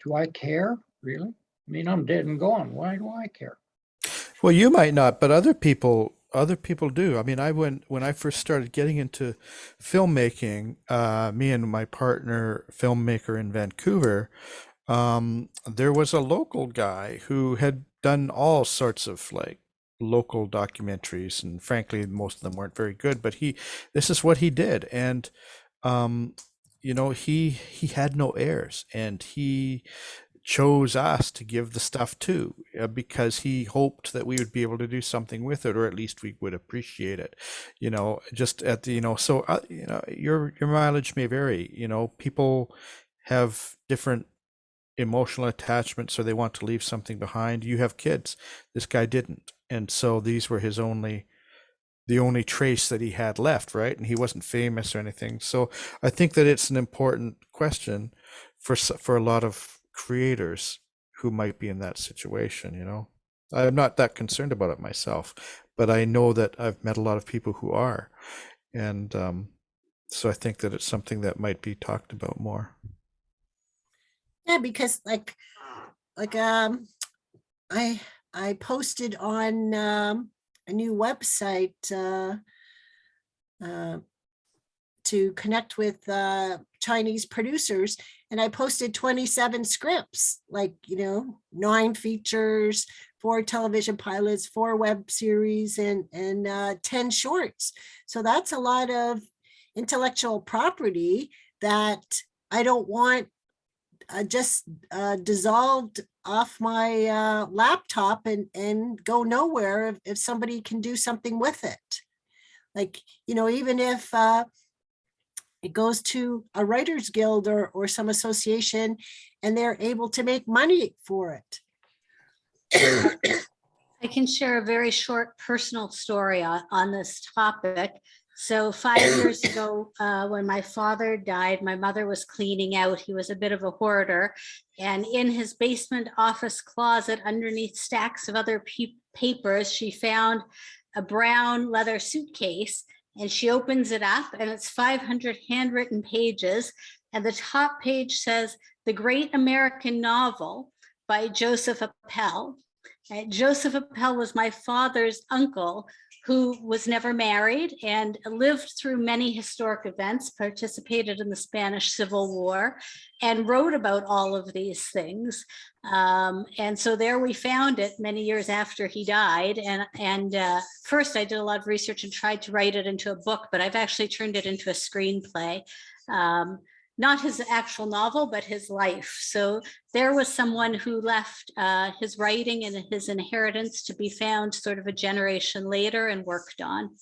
do I care, really? I mean, I'm dead and gone. Why do I care? Well, you might not, but other people do. I mean, when I first started getting into filmmaking, me and my partner, filmmaker in Vancouver, there was a local guy who had done all sorts of like local documentaries, and frankly, most of them weren't very good, but this is what he did. And he had no heirs, and he chose us to give the stuff to, because he hoped that we would be able to do something with it, or at least we would appreciate it, just at the, so your mileage may vary. People have different emotional attachments, or they want to leave something behind. You have kids, this guy didn't, and so these were the only trace that he had left, right? And he wasn't famous or anything. So I think that it's an important question for a lot of creators who might be in that situation. I'm not that concerned about it myself, but I know that I've met a lot of people who are, and so I think that it's something that might be talked about more. Yeah, because like I posted on a new website to connect with Chinese producers, and I posted 27 scripts, 9 features, 4 television pilots, 4 web series, and 10 shorts. So that's a lot of intellectual property that I don't want just dissolved off my laptop and go nowhere if somebody can do something with it. Even if it goes to a writers guild or some association and they're able to make money for it. I can share a very short personal story on this topic. So 5 years ago, when my father died, my mother was cleaning out. He was a bit of a hoarder. And in his basement office closet, underneath stacks of other papers, she found a brown leather suitcase, and she opens it up, and it's 500 handwritten pages. And the top page says, "The Great American Novel" by Joseph Appel. Joseph Appel was my father's uncle, who was never married and lived through many historic events, participated in the Spanish Civil War, and wrote about all of these things. And so there we found it many years after he died. And first I did a lot of research and tried to write it into a book, but I've actually turned it into a screenplay. Not his actual novel, but his life. So there was someone who left his writing and his inheritance to be found sort of a generation later and worked on.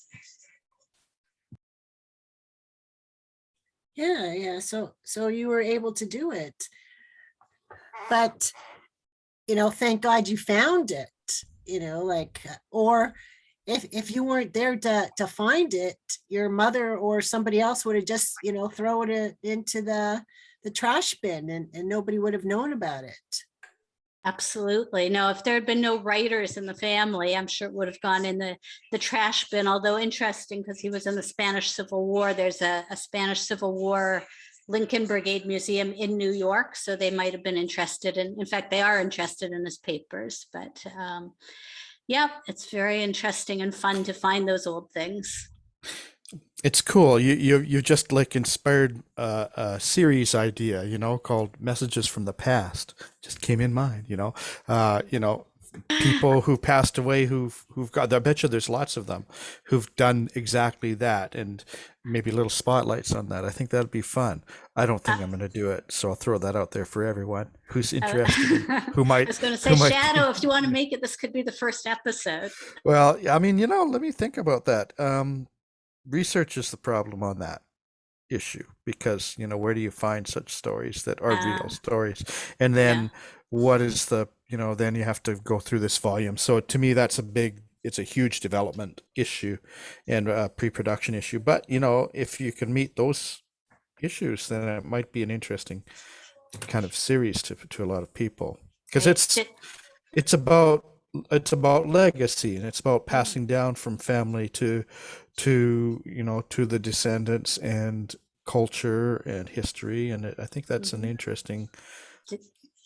Yeah. So you were able to do it, but, thank God you found it, or if you weren't there to find it, your mother or somebody else would have just, thrown it into the trash bin and nobody would have known about it. Absolutely. No, if there had been no writers in the family, I'm sure it would have gone in the trash bin. Although interesting, because he was in the Spanish Civil War. There's a Spanish Civil War Lincoln Brigade Museum in New York. So they might have been interested in fact, they are interested in his papers. But yeah, it's very interesting and fun to find those old things. It's cool. You just like inspired a series idea, called Messages from the Past. Just came in mind, people who passed away who've got, I bet you there's lots of them who've done exactly that, and maybe little spotlights on that. I think that'd be fun. I don't think I'm going to do it, so I'll throw that out there for everyone who's interested in, who might. I was going to say, Shadow, if you want to make it, this could be the first episode. Well, I mean, let me think about that. Research is the problem on that issue, because where do you find such stories that are real stories, and then what is the then you have to go through this volume. So to me, it's a huge development issue and a pre-production issue. But if you can meet those issues, then it might be an interesting kind of series to a lot of people, because it's about legacy, and it's about passing down from family to the descendants, and culture and history. And I think that's an interesting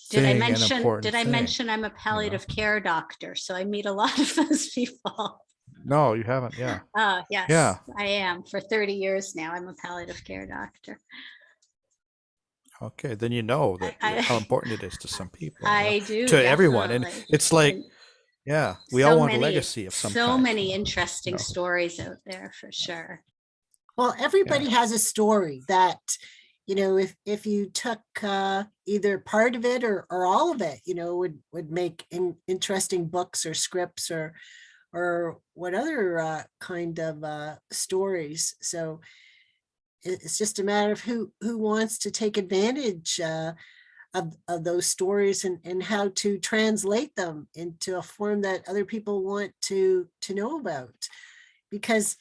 Did I mention I'm a palliative care doctor, so I meet a lot of those people. No, you haven't. Yeah. Yes, Yeah. I am. For 30 years now, I'm a palliative care doctor. Okay, then that how important it is to some people. I do, to everyone, and definitely. it's like, we all want a legacy of some kind. So many interesting stories out there, for sure. Well, everybody has a story that, if you took either part of it or all of it, would make interesting books or scripts or what other kind of stories. So it's just a matter of who wants to take advantage of those stories and how to translate them into a form that other people want to know about. Because,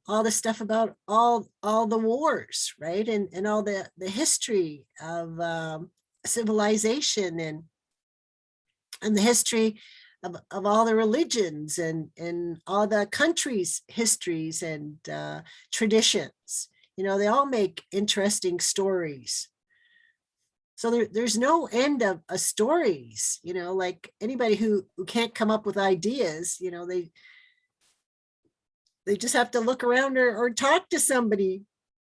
all the stuff about all the wars, right? And all the history of civilization and the history of all the religions and all the countries' histories and traditions. They all make interesting stories. So there's no end of stories, like anybody who can't come up with ideas, they just have to look around or talk to somebody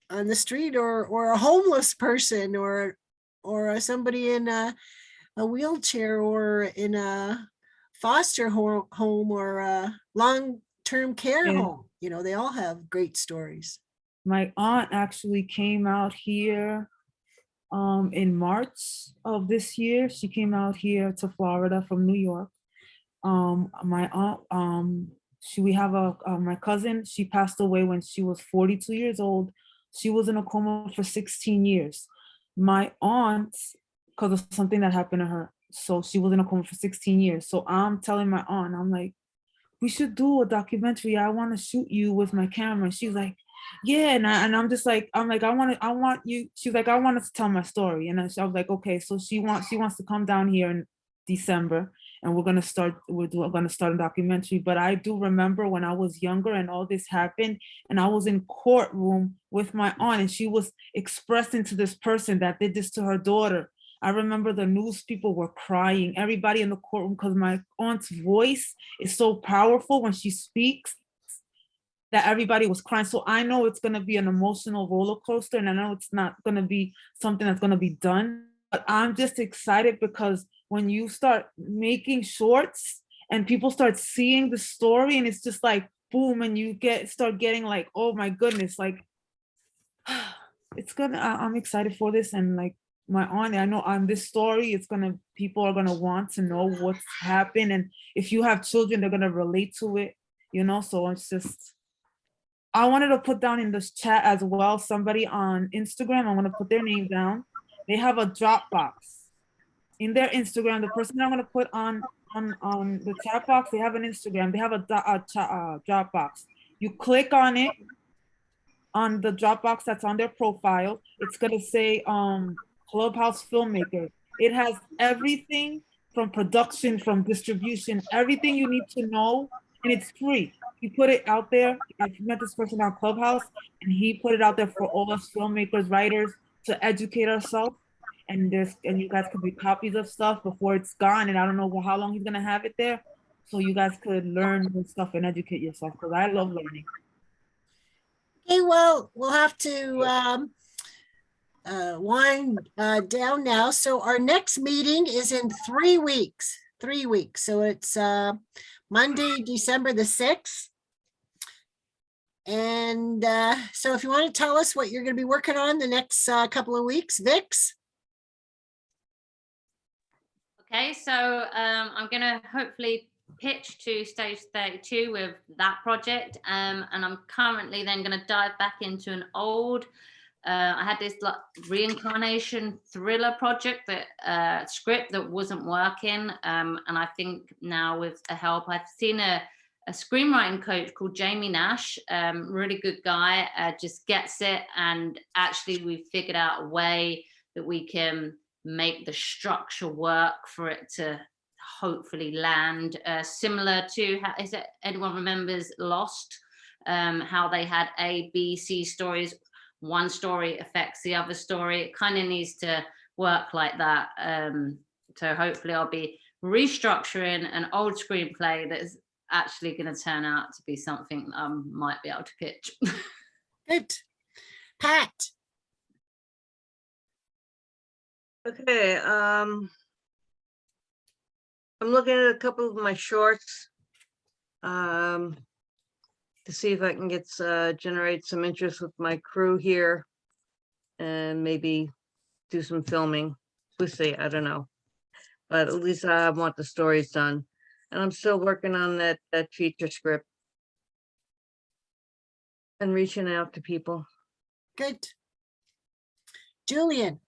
on the street or a homeless person or somebody in a wheelchair or in a foster home or a long-term care home. They all have great stories. My aunt actually came out here in March of this year. She came out here to Florida from New York. My aunt, we have my cousin, she passed away when she was 42 years old. She was in a coma for 16 years. My aunt, because of something that happened to her, so she was in a coma for 16 years. So I'm telling my aunt, I'm like, we should do a documentary. I want to shoot you with my camera. She's like, yeah. And I'm just like, I want you. She's like, I want to tell my story. And I was like, okay. So she wants to come down here in December, and we're gonna start a documentary. But I do remember when I was younger and all this happened, and I was in courtroom with my aunt, and she was expressing to this person that did this to her daughter. I remember the news people were crying, everybody in the courtroom, because my aunt's voice is so powerful when she speaks that everybody was crying. So I know it's gonna be an emotional roller coaster, and I know it's not gonna be something that's gonna be done, but I'm just excited because when you start making shorts and people start seeing the story, and it's just like, boom, and you start getting like, oh my goodness, like, I'm excited for this. And like, my aunt, I know on this story, people are gonna want to know what's happened, and if you have children, they're gonna relate to it, so it's just, I wanted to put down in this chat as well, somebody on Instagram, I'm gonna put their name down. They have a Dropbox in their Instagram. The person I'm gonna put on the chat box, they have an Instagram, they have a Dropbox. You click on it, on the Dropbox that's on their profile, it's gonna say Clubhouse Filmmaker. It has everything from production, from distribution, everything you need to know, and it's free. He put it out there. I met this person on Clubhouse, and he put it out there for all us filmmakers, writers, to educate ourselves. And you guys could be copies of stuff before it's gone. And I don't know how long he's gonna have it there, so you guys could learn new stuff and educate yourself, because I love learning. Okay, well, we'll have to wind down now. So our next meeting is in 3 weeks. 3 weeks. So it's Monday, December the 6th. And so if you want to tell us what you're going to be working on the next couple of weeks, Vix. Okay, so I'm going to hopefully pitch to stage 32 with that project, and I'm currently then going to dive back into an old I had this like reincarnation thriller project that script that wasn't working, and I think now with the help, I've seen a screenwriting coach called Jamie Nash, really good guy, just gets it, and actually we figured out a way that we can make the structure work for it to hopefully land, similar to how, is it, anyone remembers Lost, how they had A, B, C stories, one story affects the other story. It kind of needs to work like that. So hopefully I'll be restructuring an old screenplay that is actually going to turn out to be something I might be able to pitch. Good. Pat. Okay, I'm looking at a couple of my shorts to see if I can generate some interest with my crew here and maybe do some filming. We'll see, I don't know. But at least I want the stories done. And I'm still working on that feature script and reaching out to people. Good. Julian.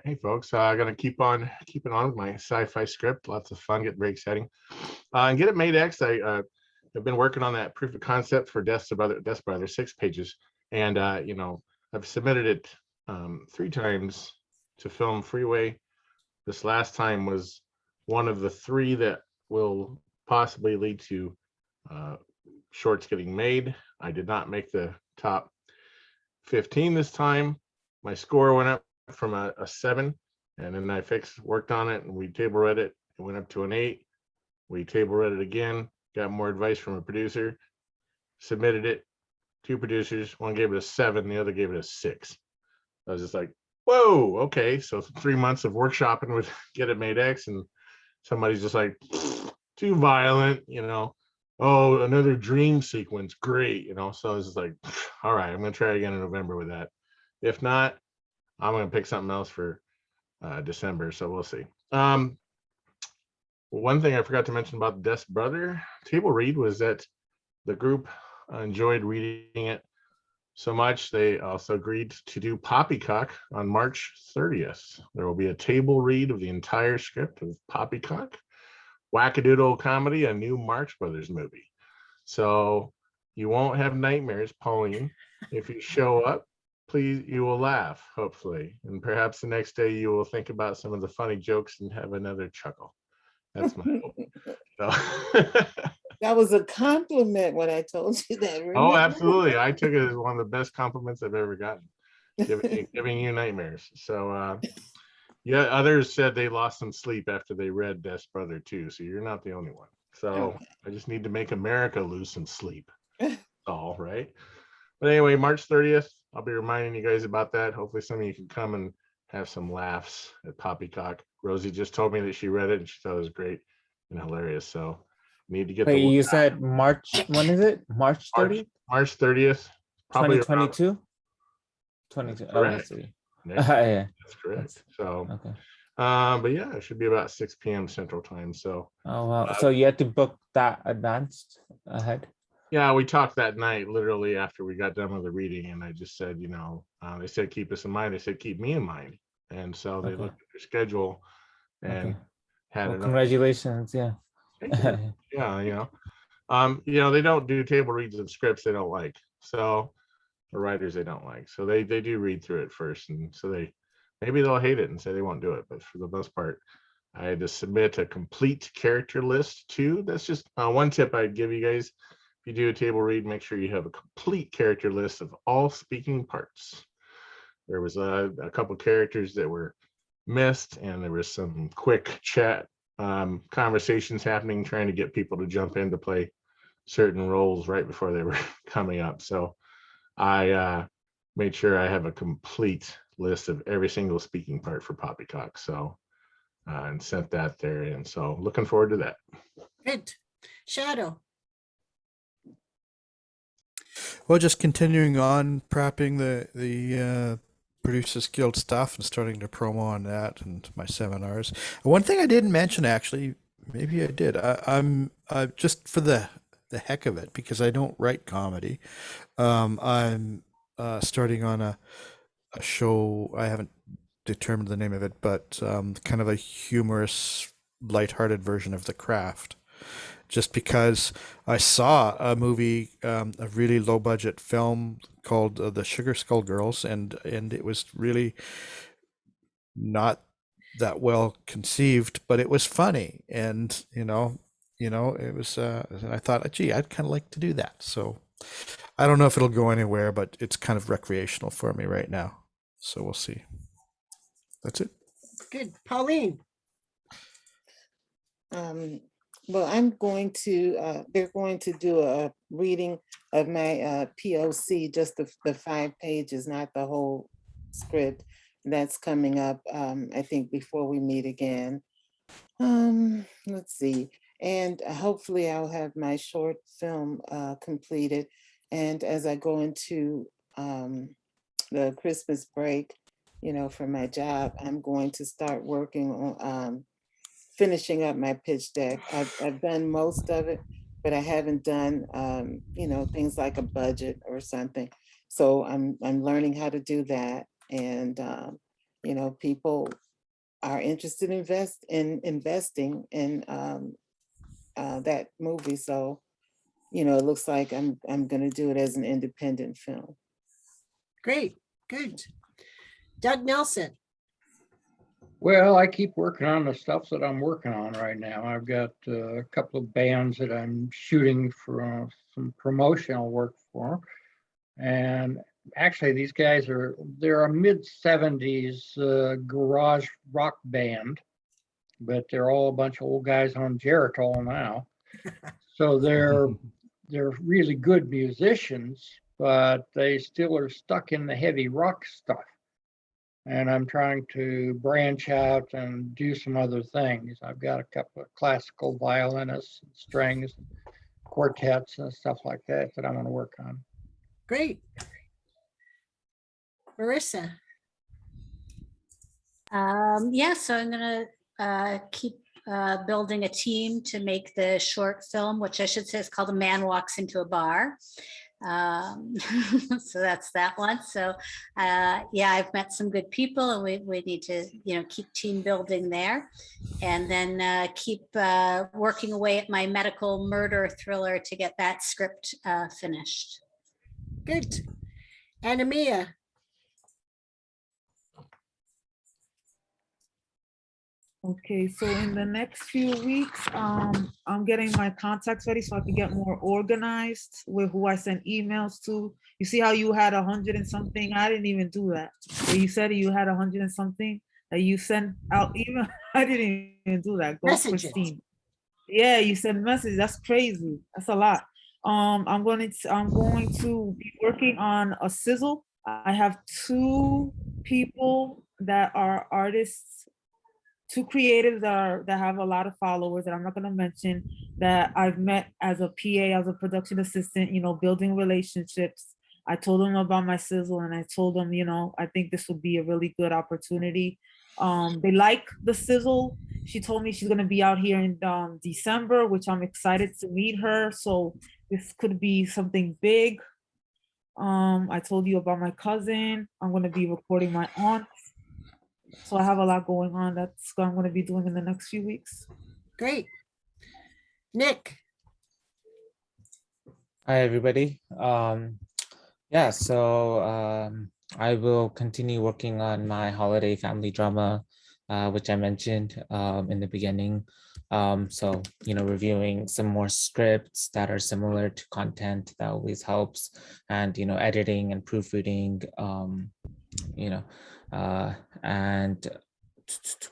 Hey folks, I'm gonna keep on keeping on with my sci-fi script. Lots of fun, get very exciting. And Get It Made X. I've been working on that proof of concept for Deaths Brothers, 6 pages, and I've submitted it 3 times to Film Freeway. This last time was one of the 3 that will possibly lead to shorts getting made. I did not make the top 15 this time. My score went up from a 7, and then I worked on it, and we table read it. It went up to an 8. We table read it again, got more advice from a producer, submitted it. 2 producers, one gave it a 7, the other gave it a 6. I was just like, whoa, okay. So 3 months of workshopping with Get It Made X, and somebody's just like, too violent, oh, another dream sequence, great, so I was just like, all right, I'm gonna try again in November with that. If not, I'm going to pick something else for December, so we'll see. One thing I forgot to mention about the Death's Brother table read was that the group enjoyed reading it so much, they also agreed to do Poppycock on March 30th. There will be a table read of the entire script of Poppycock, Wackadoodle Comedy, a new Marx Brothers movie. So you won't have nightmares, Pauline. If you show up, please, you will laugh, hopefully. And perhaps the next day you will think about some of the funny jokes and have another chuckle. That's my hope. So. That was a compliment when I told you that. Oh, Remember? absolutely. I took it as one of the best compliments I've ever gotten, giving you nightmares. So, yeah, others said they lost some sleep after they read Death's Brother too. So you're not the only one. So Okay. I just need to make America lose some sleep. All right. But anyway, March 30th, I'll be reminding you guys about that. Hopefully some of you can come and have some laughs at Poppycock. Rosie just told me that she read it and she thought it was great and hilarious. So need to get Wait, the you word said March, when is it? March out. 30th? March 30th, probably around, 2022? 22. Oh, correct. let's see. Next Yeah. That's correct. So, Okay. but yeah, it should be about 6 p.m. Central Time. So, Oh, wow. So you had to book that advanced ahead? yeah, we talked that night, literally after we got done with the reading, and I just said, they said keep us in mind. They said keep me in mind, and so they Okay. looked at their schedule and Okay. had Well, it. congratulations. Yeah. Yeah, they don't do table reads of scripts they don't like. So, or writers they don't like. So they do read through it first, and so maybe they'll hate it and say they won't do it. But for the most part, I had to submit a complete character list too. That's just one tip I'd give you guys. If you do a table read, make sure you have a complete character list of all speaking parts. There was a couple characters that were missed, and there was some quick chat conversations happening, trying to get people to jump in to play certain roles right before they were coming up. So I made sure I have a complete list of every single speaking part for Poppycock. So and sent that there in. So looking forward to that. Good. Shadow. Well, just continuing on prepping the Producers Guild stuff and starting to promo on that and my seminars. One thing I didn't mention, actually, maybe I did. I'm just for the heck of it, because I don't write comedy. I'm starting on a show. I haven't determined the name of it, but kind of a humorous, lighthearted version of The Craft. Just because I saw a movie, a really low budget film called The Sugar Skull Girls, and it was really not that well conceived, but it was funny, and it was. And I thought, gee, I'd kind of like to do that. So I don't know if it'll go anywhere, but it's kind of recreational for me right now. So we'll see. That's it. Good. Pauline. Well, they're going to do a reading of my POC, just the 5 pages, not the whole script. That's coming up, I think, before we meet again. Let's see. And hopefully I'll have my short film completed. And as I go into the Christmas break, for my job, I'm going to start working on finishing up my pitch deck. I've done most of it, but I haven't done, things like a budget or something. So I'm learning how to do that. And, people are interested in investing in that movie. So, it looks like I'm going to do it as an independent film. Great. Good. Doug Nelson. Well, I keep working on the stuff that I'm working on right now. I've got a couple of bands that I'm shooting for some promotional work for. And actually, these guys they're a mid-70s garage rock band, but they're all a bunch of old guys on Geritol now. So they're really good musicians, but they still are stuck in the heavy rock stuff. And I'm trying to branch out and do some other things. I've got a couple of classical violinists, and strings, quartets, and stuff like that I'm going to work on. Great. Marissa. So I'm going to keep building a team to make the short film, which I should say is called A Man Walks into a Bar. So that's that one. So yeah, I've met some good people, and we need to, you know, keep team building there, and then keep working away at my medical murder thriller to get that script finished. Good. Anamia. Okay, so in the next few weeks, I'm getting my contacts ready so I can get more organized with who I send emails to. You see how you had 100 and something? I didn't even do that. But you said you had 100 and something that you sent out email. I didn't even do that. Go, Messages. Christine. Yeah, you send messages. That's crazy. That's a lot. I'm going to be working on a sizzle. I have 2 people that are artists, 2 creatives that have a lot of followers that I'm not going to mention, that I've met as a PA, as a production assistant, you know, building relationships. I told them about my sizzle, and I told them, you know, I think this would be a really good opportunity. They like the sizzle. She told me she's going to be out here in December, which I'm excited to meet her. So this could be something big. I told you about my cousin. I'm going to be recording my aunt. So I have a lot going on that's what I'm going to be doing in the next few weeks. Great. Nick. Hi, everybody. Yeah, so I will continue working on my holiday family drama, which I mentioned in the beginning. So, you know, reviewing some more scripts that are similar to content, that always helps. And, you know, editing and proofreading, you know, and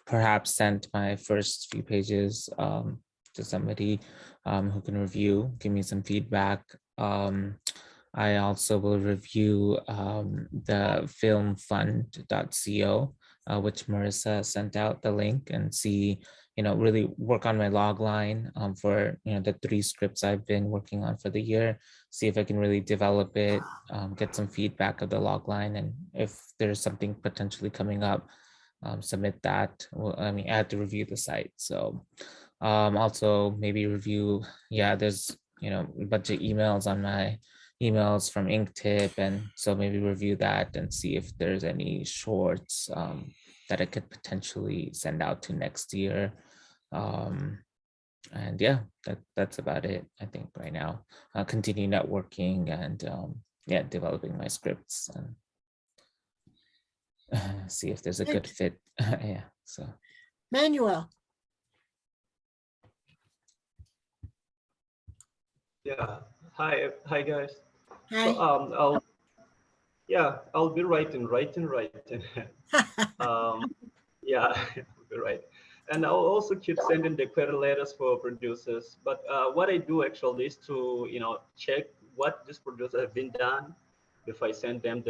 perhaps send my first few pages to somebody who can review, give me some feedback. I also will review the filmfund.co, which Marissa sent out the link, and see, you know, really work on my log line for, you know, the 3 scripts I've been working on for the year, see if I can really develop it, get some feedback of the log line, and if there's something potentially coming up, submit that. Well, I mean, I have to review the site. So also maybe review, yeah, there's, you know, a bunch of emails on my emails from Inktip, and so maybe review that and see if there's any shorts that I could potentially send out to next year. And yeah, that's about it, I think, right now. Continue networking and yeah, developing my scripts and see if there's a good fit. Yeah, so. Manuel. Yeah. Hi guys. Hi. So I'll be writing. Yeah, I'll be right. And I'll also keep sending the query letters for producers. But what I do actually is to, you know, check what this producer have been done before I send them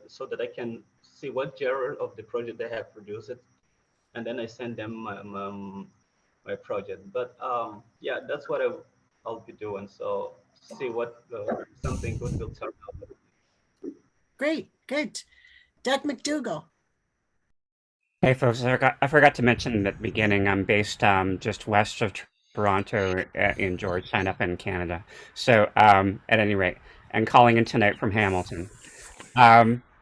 so that I can see what genre of the project they have produced, and then I send them my project. But yeah, that's what I'll be doing. So see what something good will turn out. Great, good. Doug McDougall. Hey folks, I forgot to mention at the beginning, I'm based just west of Toronto in Georgetown up in Canada. So at any rate, and calling in tonight from Hamilton.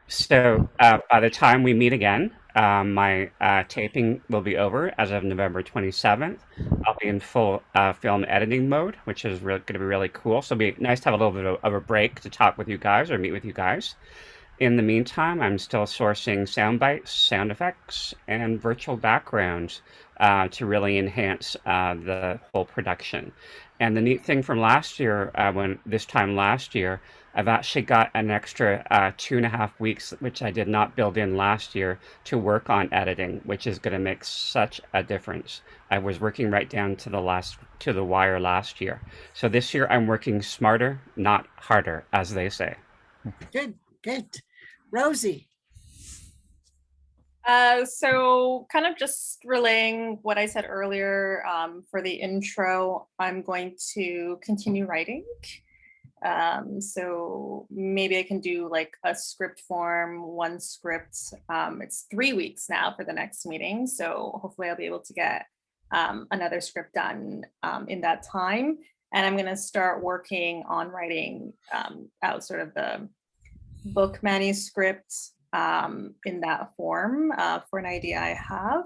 So by the time we meet again, my taping will be over as of November 27th. I'll be in full film editing mode, which is going to be really cool. So it'll be nice to have a little bit of a break to talk with you guys or meet with you guys. In the meantime, I'm still sourcing sound bites, sound effects, and virtual backgrounds to really enhance the whole production. And the neat thing from last year, this time last year, I've actually got an extra 2.5 weeks, which I did not build in last year, to work on editing, which is going to make such a difference. I was working right down to the wire last year. So this year I'm working smarter, not harder, as they say. Good, good. Rosie. So kind of just relaying what I said earlier for the intro, I'm going to continue writing. So maybe I can do like a script form, 1 script. It's 3 weeks now for the next meeting. So hopefully I'll be able to get another script done in that time. And I'm going to start working on writing out sort of the book manuscript in that form for an idea I have.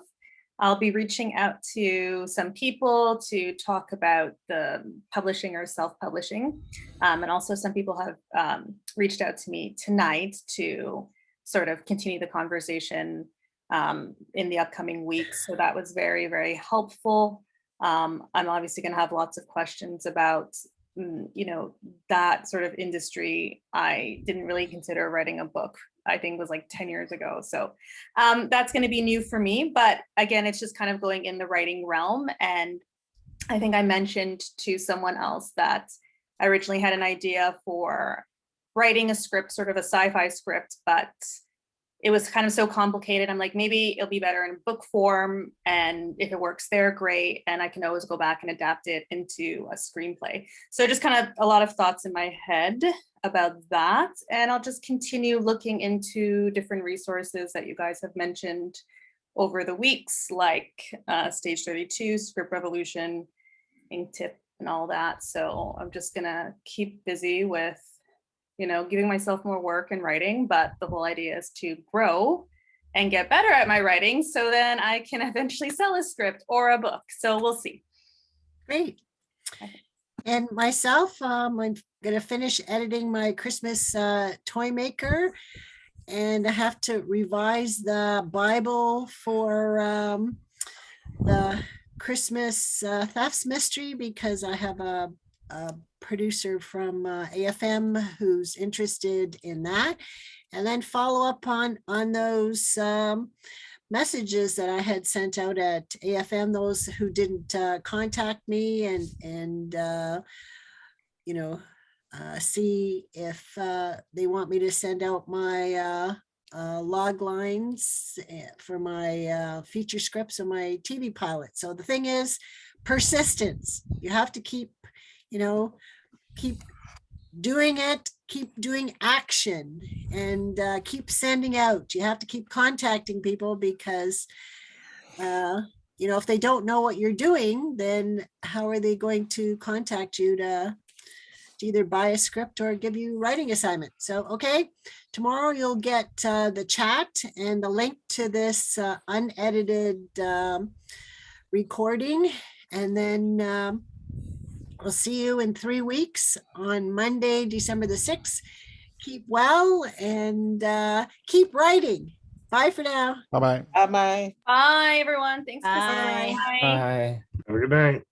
I'll be reaching out to some people to talk about the publishing or self-publishing. And also some people have reached out to me tonight to sort of continue the conversation in the upcoming weeks. So that was very, very helpful. I'm obviously going to have lots of questions about, you know, that sort of industry. I didn't really consider writing a book. I think it was like 10 years ago. So that's going to be new for me. But again, it's just kind of going in the writing realm. And I think I mentioned to someone else that I originally had an idea for writing a script, sort of a sci-fi script, but it was kind of so complicated. I'm like, maybe it'll be better in book form. And if it works there, great. And I can always go back and adapt it into a screenplay. So just kind of a lot of thoughts in my head about that. And I'll just continue looking into different resources that you guys have mentioned over the weeks, like Stage 32, Script Revolution, Ink Tip, and all that. So I'm just gonna keep busy with, you know, giving myself more work and writing, but the whole idea is to grow and get better at my writing so then I can eventually sell a script or a book. So we'll see. Great. And myself, I'm going to finish editing my Christmas toy maker, and I have to revise the Bible for the Christmas thefts mystery, because I have a producer from AFM who's interested in that, and then follow up on those messages that I had sent out at AFM, those who didn't contact me, and you know, see if they want me to send out my log lines for my feature scripts or my TV pilot. So the thing is persistence. You have to keep, you know, keep doing it, keep doing action, and keep sending out. You have to keep contacting people, because you know, if they don't know what you're doing, then how are they going to contact you to either buy a script or give you writing assignment? So, okay, tomorrow you'll get the chat and the link to this unedited recording, and then we'll see you in 3 weeks on Monday, December the 6th. Keep well and keep writing. Bye for now. Bye-bye. Bye-bye. Bye, everyone. Thanks, Bye. Christine. Bye. Have a good night.